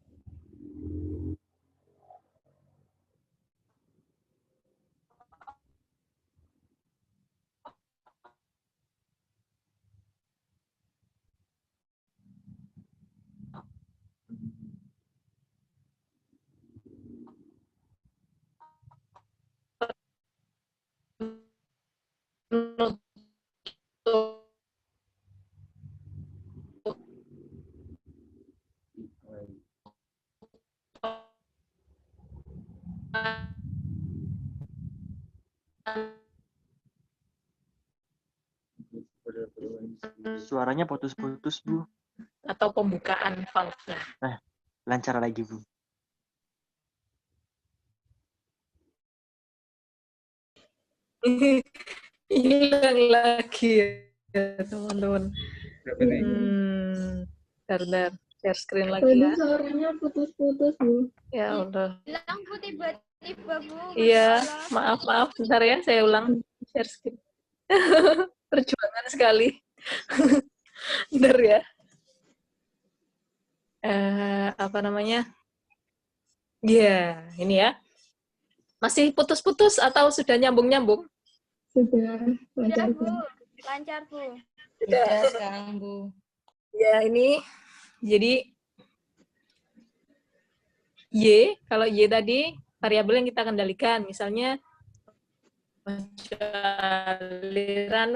Suaranya putus-putus, Bu. Atau pembukaan valve-nya. Lancar lagi, Bu. Hilang lagi ya, teman-teman. Berapa nih? Bentar. Share screen lagi Tadi ya. suaranya putus-putus, Bu. Ya Allah. Hilang Bu tiba-tiba Bu. Iya, Masya Allah. maaf. Bentar ya, saya ulang share screen. Perjuangan sekali. Bentar ya. Apa namanya? Ya, ini ya. Masih putus-putus atau sudah nyambung-nyambung? Sudah lancar, Sudah Bu. Bu. Lancar Bu. Sudah sekarang, Bu. Ya, ini jadi Y, kalau Y tadi variabel yang kita kendalikan, misalnya aliran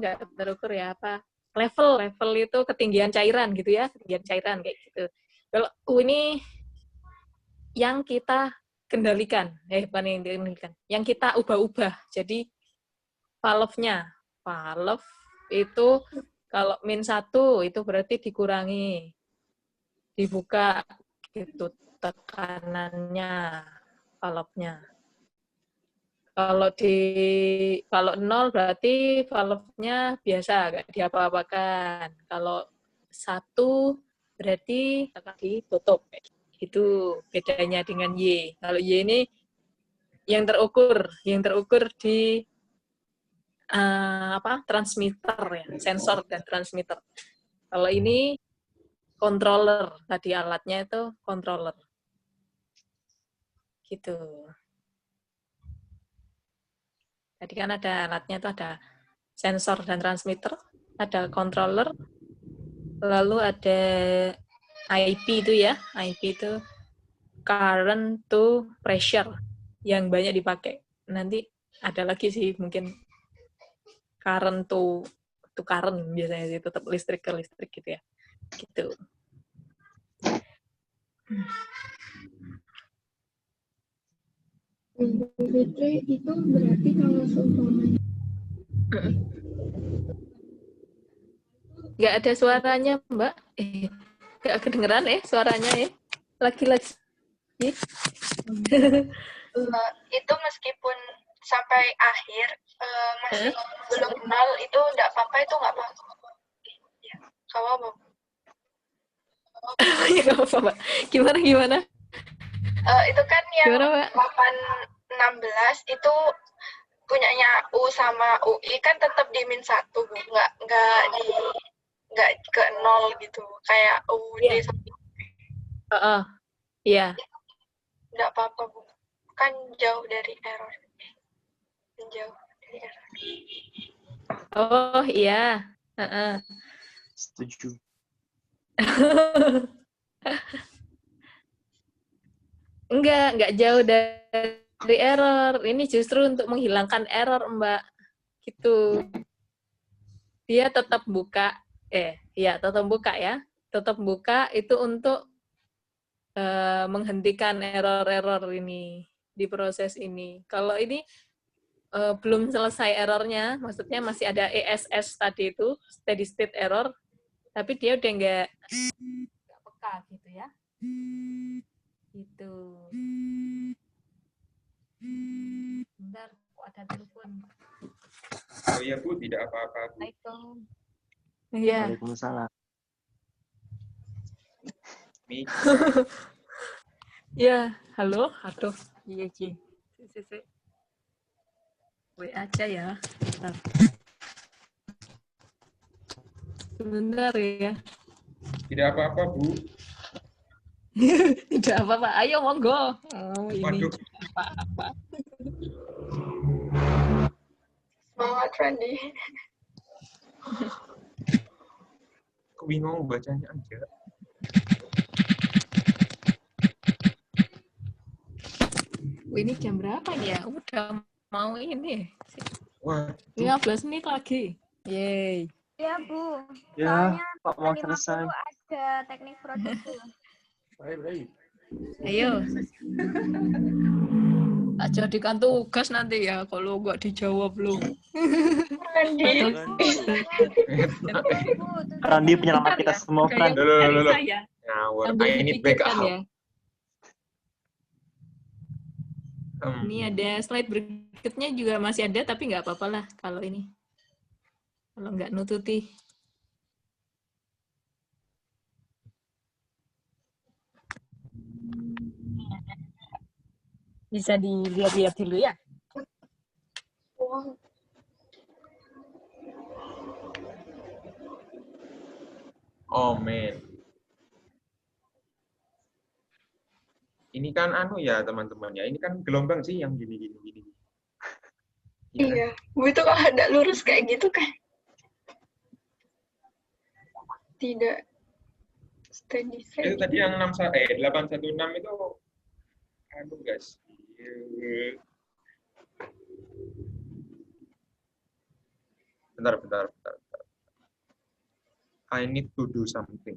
nggak terukur ya, apa level itu ketinggian cairan gitu ya, ketinggian cairan kayak gitu. Kalau U ini yang kita kendalikan, bukan yang dikendalikan, yang kita ubah-ubah. Jadi valve-nya, valve itu kalau -1 itu berarti dikurangi, dibuka gitu tekanannya valve-nya. Kalau 0 berarti valve-nya biasa, nggak diapa-apakan. Kalau 1 berarti akan ditutup. Itu bedanya dengan Y. Kalau Y ini yang terukur di transmitter ya, sensor dan transmitter. Kalau ini controller, tadi alatnya itu controller. Gitu. Tadi kan ada alatnya itu ada sensor dan transmitter, ada controller, lalu ada IP itu ya, IP itu current to pressure yang banyak dipakai. Nanti ada lagi sih mungkin current to current biasanya sih, tetap listrik ke listrik gitu ya. Gitu. Bu Fitri, itu berarti kalau seumpamanya Nggak ada suaranya, Mbak. Nggak kedengeran suaranya Lagi-lagi. Itu meskipun sampai akhir masih belum nol, itu nggak apa-apa, itu nggak apa-apa. Ya, kalau apa? Ya nggak apa-apa, Mbak. Gimana? Itu kan yang Gimana, Mbak? 816 itu punyanya U sama UI kan tetap di -1, Bu. Nggak ke 0 gitu. Kayak UD sama Iya. nggak apa-apa, Bu. Kan jauh dari error. Jauh dari error. Oh, iya. Setuju. Enggak jauh dari error. Ini justru untuk menghilangkan error, Mbak. Gitu. Dia tetap buka. Tetap buka ya. Tetap buka itu untuk menghentikan error-error ini di proses ini. Kalau ini belum selesai errornya, maksudnya masih ada ESS tadi itu, steady state error, tapi dia udah nggak peka gitu ya. Gitu. Bentar, kok ada telepon. Oh iya, Bu, tidak apa-apa. Assalamualaikum. Iya. Waalaikumsalam. Ya, halo. Aduh. Iya, Ci. WA aja ya. Sebentar ya. Tidak apa-apa, Bu. Tidak apa-apa. Ayo, monggo. Oh, ini Waduh. apa-apa. Semangat, Randy. Aku bingung bacanya aja. Ini jam berapa ya? Udah mau ini. Wah. 15 menit lagi. Yeay. Ya, Bu. Ya, Soalnya Pak mau 50 selesai. ada teknik produksi. Ayo. Tak jadikan tugas nanti ya kalau nggak dijawab lu. Randi penyelamat kita semua, Fran. Loh. Saya. Ngawur. Sambil I need dipikirkan backup. ya. Ini ada slide berikutnya juga masih ada, tapi nggak apa-apa lah kalau ini. Kalau nggak nututi. Bisa dilihat-lihat dulu ya. Oh, man. Ini kan anu ya, teman-teman ya. Ini kan gelombang sih yang gini. Iya, Bu itu kalau ada lurus kayak gitu kan. Tidak steady. Itu tadi yang 816 itu anu guys. Bentar. I need to do something.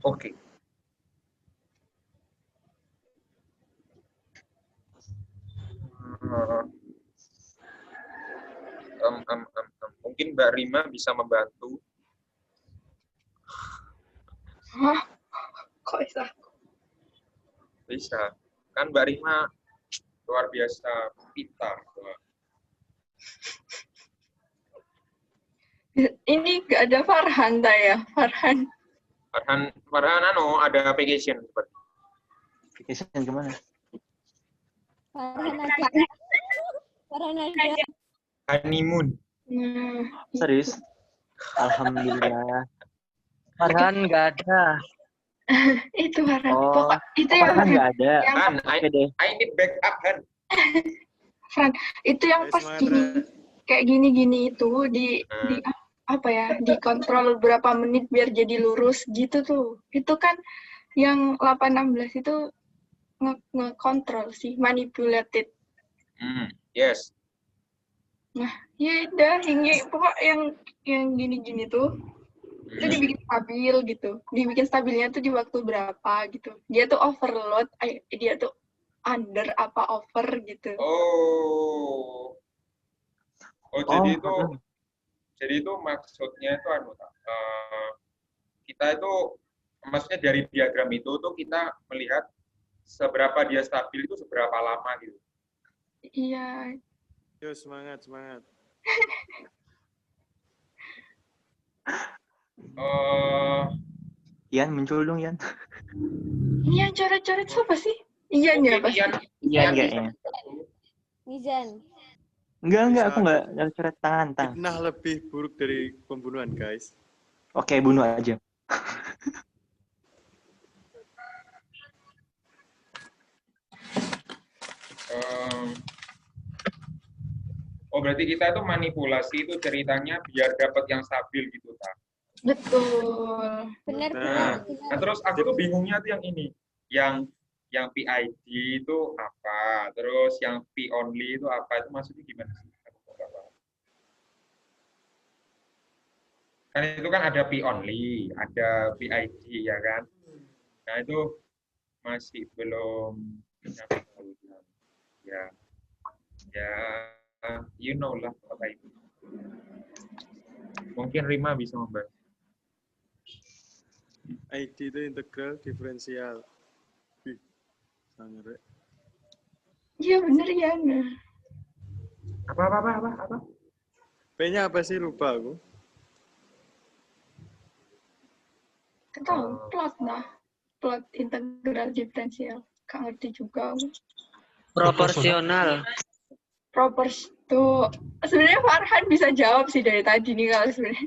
Oke. Mungkin Mbak Rima bisa membantu. Hah? Kok bisa? Bisa. Kan Mbak Rima luar biasa pintar. Ini nggak ada Farhan ya? Farhan anu ada application seperti. Application kemana? Farhan aja. Honeymoon. Serius? Alhamdulillah. Farhan nggak ada. Itu Farhan. Oh, Itu yang Farhan nggak ada. Kan, I need backup kan. Fran, itu yang pas gini, kayak gini itu di apa ya, dikontrol berapa menit biar jadi lurus gitu tuh. Itu kan yang 816 itu ngekontrol sih, manipulated. Yes. Nah, ya udah ini pokok yang gini-gini tuh itu dibikin stabil gitu. Dibikin stabilnya tuh di waktu berapa gitu. Dia tuh overload, dia tuh under apa over gitu. Jadi itu maksudnya itu kita itu maksudnya dari diagram itu tuh kita melihat seberapa dia stabil itu seberapa lama gitu. Iya. Yo, semangat. Ian muncul dong, Ian. Ini yang coret-coret siapa sih? Ian ya pasti. Ian kayaknya. Nizan. Enggak, aku enggak coret tangan. Fitnah lebih buruk dari pembunuhan, guys. Oke, bunuh aja. Berarti kita itu manipulasi itu ceritanya biar dapat yang stabil gitu, tak? Betul. Benar. Nah, terus aku tuh bingungnya tuh yang ini, yang PID itu apa, terus yang P only itu apa, itu maksudnya gimana sih? Kan itu kan ada P only, ada PID ya kan? Nah itu masih belum ya you know lah apa itu. Mungkin Rima bisa membantu. ID itu integral diferensial. Sangat. Iya bener ya. Apa? P-nya apa sih, lupa aku. Tahu plot lah. Plot integral diferensial. Gak ngerti juga. Proporsional. Tuh. Sebenarnya Farhan bisa jawab sih dari tadi nih kalau sebenarnya.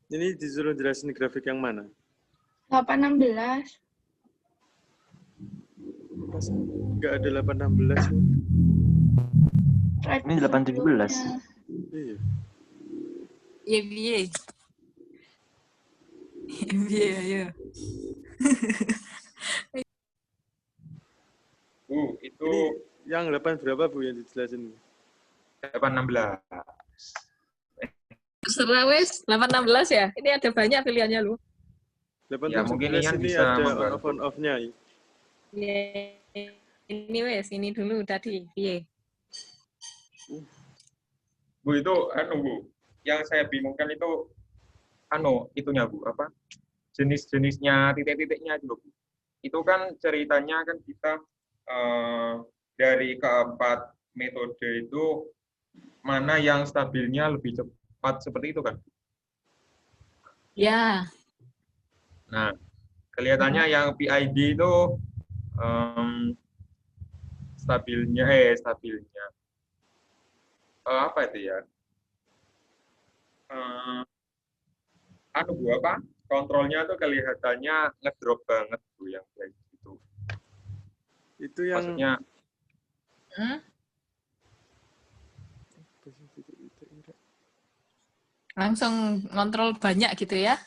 Ini disuruh jelasin grafik yang mana? 816. Enggak ada 816. Ini 817. Iya. Iya. Iya. Itu yang 8 berapa Bu yang dijelasin? 816. Terserah wes, 816 ya. Ini ada banyak pilihannya lu. 8 Ya, mungkin Ian ini bisa ada membantu. on-off-nya. Ya, ini wes, ini dulu tadi. Iya. Bu, itu Bu. Yang saya bingungkan itu itunya Bu, apa? Jenis-jenisnya, titik-titiknya itu Bu. Itu kan ceritanya kan kita dari keempat metode itu mana yang stabilnya lebih cepat seperti itu kan? Ya. Nah, kelihatannya yang PID itu stabilnya apa itu ya? Bu, apa? Kontrolnya tuh kelihatannya ngedrop banget Bu yang kayak gitu. Itu yang maksudnya langsung ngontrol banyak gitu ya?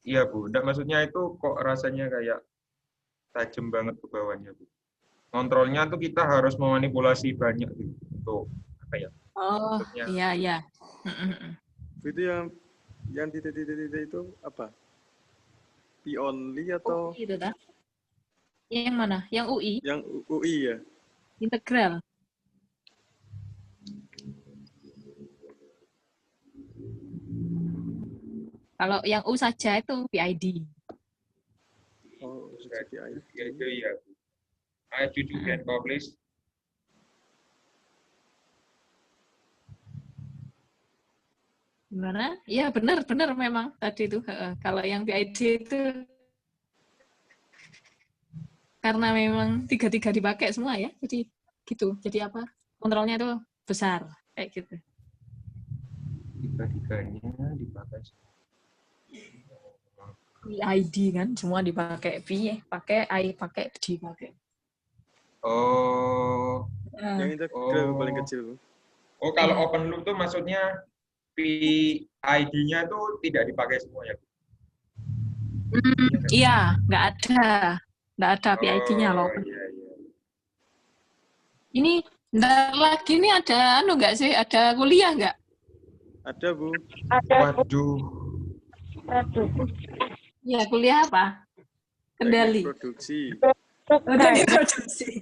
Iya Bu, nggak, maksudnya itu kok rasanya kayak tajam banget ke bawahnya Bu. Kontrolnya tuh kita harus memanipulasi banyak gitu. Tuh, apa ya? Oh, maksudnya, iya iya. itu yang titik-titik itu apa? P only atau UI itu dah. Yang mana? Yang UI? Yang UI ya. Integral. Kalau yang U saja itu PID. Oh, PID. Itu ya. Ayo cucu dan publish. Gimana? Iya benar memang tadi itu. Kalau yang PID itu karena memang tiga dipakai semua ya, jadi gitu. Jadi apa? Kontrolnya itu besar kayak gitu. Tiga-tiganya dipakai. PID kan semua dipakai, P pakai, I pakai, D pakai. Oh. Yang integral paling kecil. Oh, kalau open loop tuh maksudnya PID-nya tuh tidak dipakai semua ya? Iya, nggak ada PID-nya loh. Iya. Ini bentar lagi nih ada nggak sih? Ada kuliah nggak? Ada Bu. Waduh. Ya kuliah apa? Kendali. Produksi. Kendali produksi.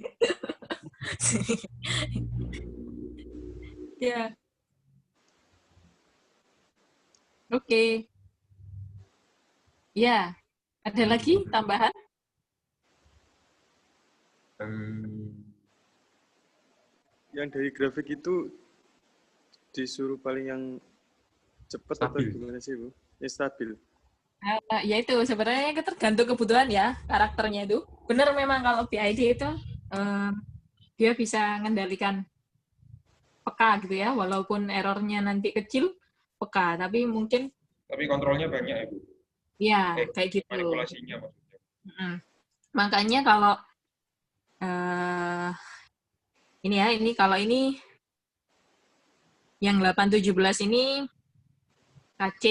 Ya. Oke. Ya. Ada lagi tambahan? Yang dari grafik itu disuruh paling yang cepat atau gimana sih Bu? Yang stabil. Ya itu sebenarnya tergantung kebutuhan ya karakternya itu. Benar memang kalau PID itu dia bisa mengendalikan peka gitu ya, walaupun errornya nanti kecil peka, tapi mungkin. Tapi kontrolnya banyak ya Bu. Iya kayak gitu. Manipulasinya maksudnya. Makanya kalau ini kalau ini yang 817 ini KC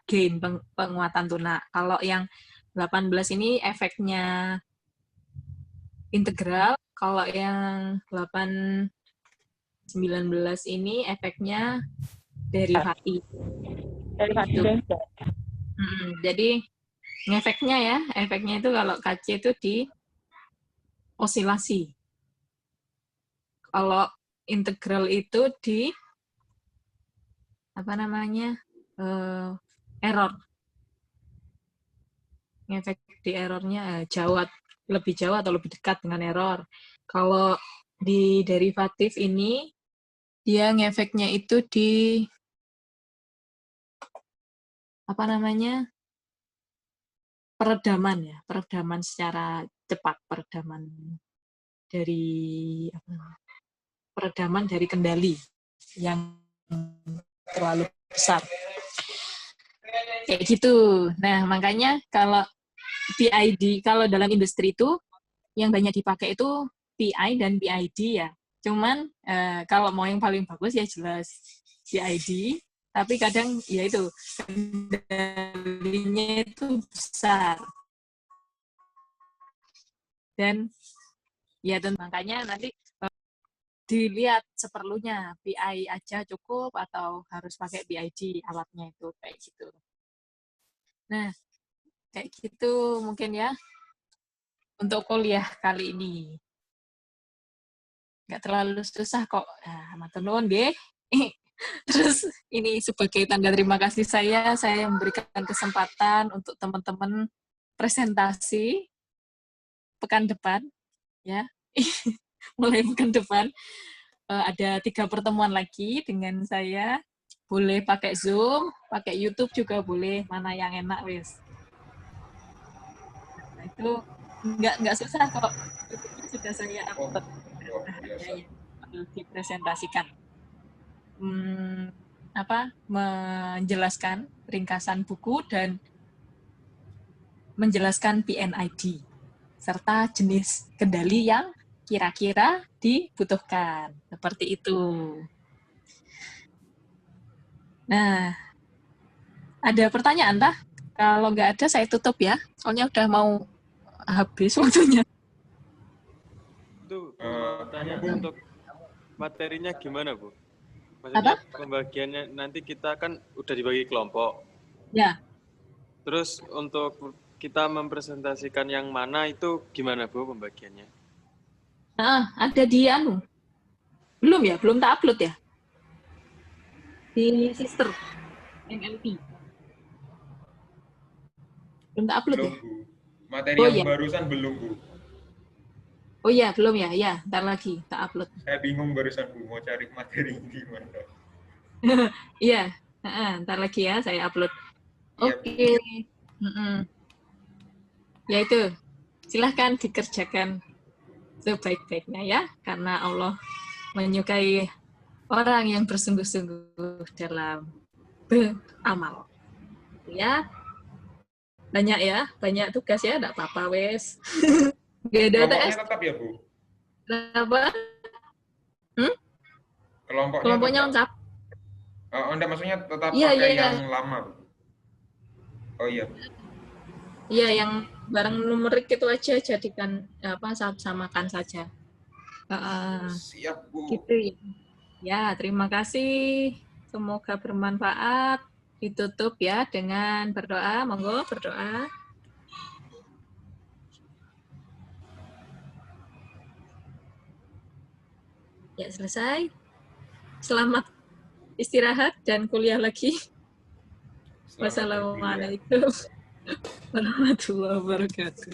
gain penguatan tuna. Kalau yang 18 ini efeknya integral, kalau yang 19 ini efeknya derivatif. Jadi efeknya ya, efeknya itu kalau KC itu di osilasi. Kalau integral itu di error. Efek di errornya lebih jauh atau lebih dekat dengan error. Kalau di derivatif ini dia ngefeknya itu di peredaman ya, peredaman secara cepat, peredaman dari kendali yang terlalu besar. Kayak gitu. Nah, makanya kalau PID, kalau dalam industri itu yang banyak dipakai itu PI dan PID ya. Cuman kalau mau yang paling bagus ya jelas PID, tapi kadang ya itu kendalinya itu besar. Dan Ya, dan makanya nanti dilihat seperlunya, BI aja cukup atau harus pakai BID alatnya itu, kayak gitu. Nah, kayak gitu mungkin ya untuk kuliah kali ini. Nggak terlalu susah kok. Nah, matur nuwun nggih. Terus ini sebagai tanda terima kasih saya memberikan kesempatan untuk teman-teman presentasi pekan depan, ya. Mulai pekan depan ada 3 pertemuan lagi dengan saya. Boleh pakai Zoom, pakai YouTube juga boleh, mana yang enak wis. Nah, itu nggak susah kok. Itu sudah saya upload. Dipresentasikan. Menjelaskan ringkasan buku dan menjelaskan PNID serta jenis kendali yang kira-kira dibutuhkan. Seperti itu. Nah, ada pertanyaan tah? Kalau nggak ada saya tutup ya. Soalnya udah mau habis waktunya. Itu pertanyaan untuk materinya gimana, Bu? Maksudnya pembagiannya nanti kita kan udah dibagi kelompok. Ya. Terus untuk kita mempresentasikan yang mana itu gimana, Bu, pembagiannya? Nah, ada di anu. Belum ya? Belum tak upload ya? Di Sister NLP. Belum tak upload belum, ya? Bu. Materi Oh, yang ya. barusan belum, Bu. Oh iya, belum ya? Ya, ntar lagi tak upload. Saya bingung barusan, Bu, mau cari materi di mana. Iya, ntar lagi ya saya upload. Oke. Ya itu, silahkan dikerjakan sebaik-baiknya ya, karena Allah menyukai orang yang bersungguh-sungguh dalam beramal. Ya, banyak tugas ya, enggak apa-apa wes. Gak ada Kelompoknya TS. tetap ya, Bu? Apa? Kelompoknya lengkap. Oh, enggak, maksudnya tetap Iya, pakai iya. yang lama, Bu? Oh iya. Iya, yang barang numerik itu aja jadikan samakan saja. Siap, Bu. Gitu ya. Ya, terima kasih. Semoga bermanfaat. Ditutup ya dengan berdoa. Monggo berdoa. Ya, selesai. Selamat istirahat dan kuliah lagi. Wassalamualaikum warahmatullahi wabarakatuh.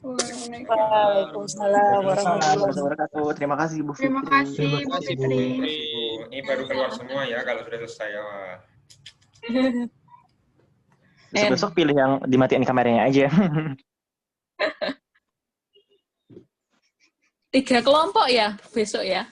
Waalaikumsalam warahmatullahi wabarakatuh. Terima kasih Bu Fitri. Terima kasih Bu Fitri. Ini baru keluar semua ya kalau sudah selesai. Wah. Besok pilih yang dimatiin kameranya aja. 3 kelompok ya besok ya.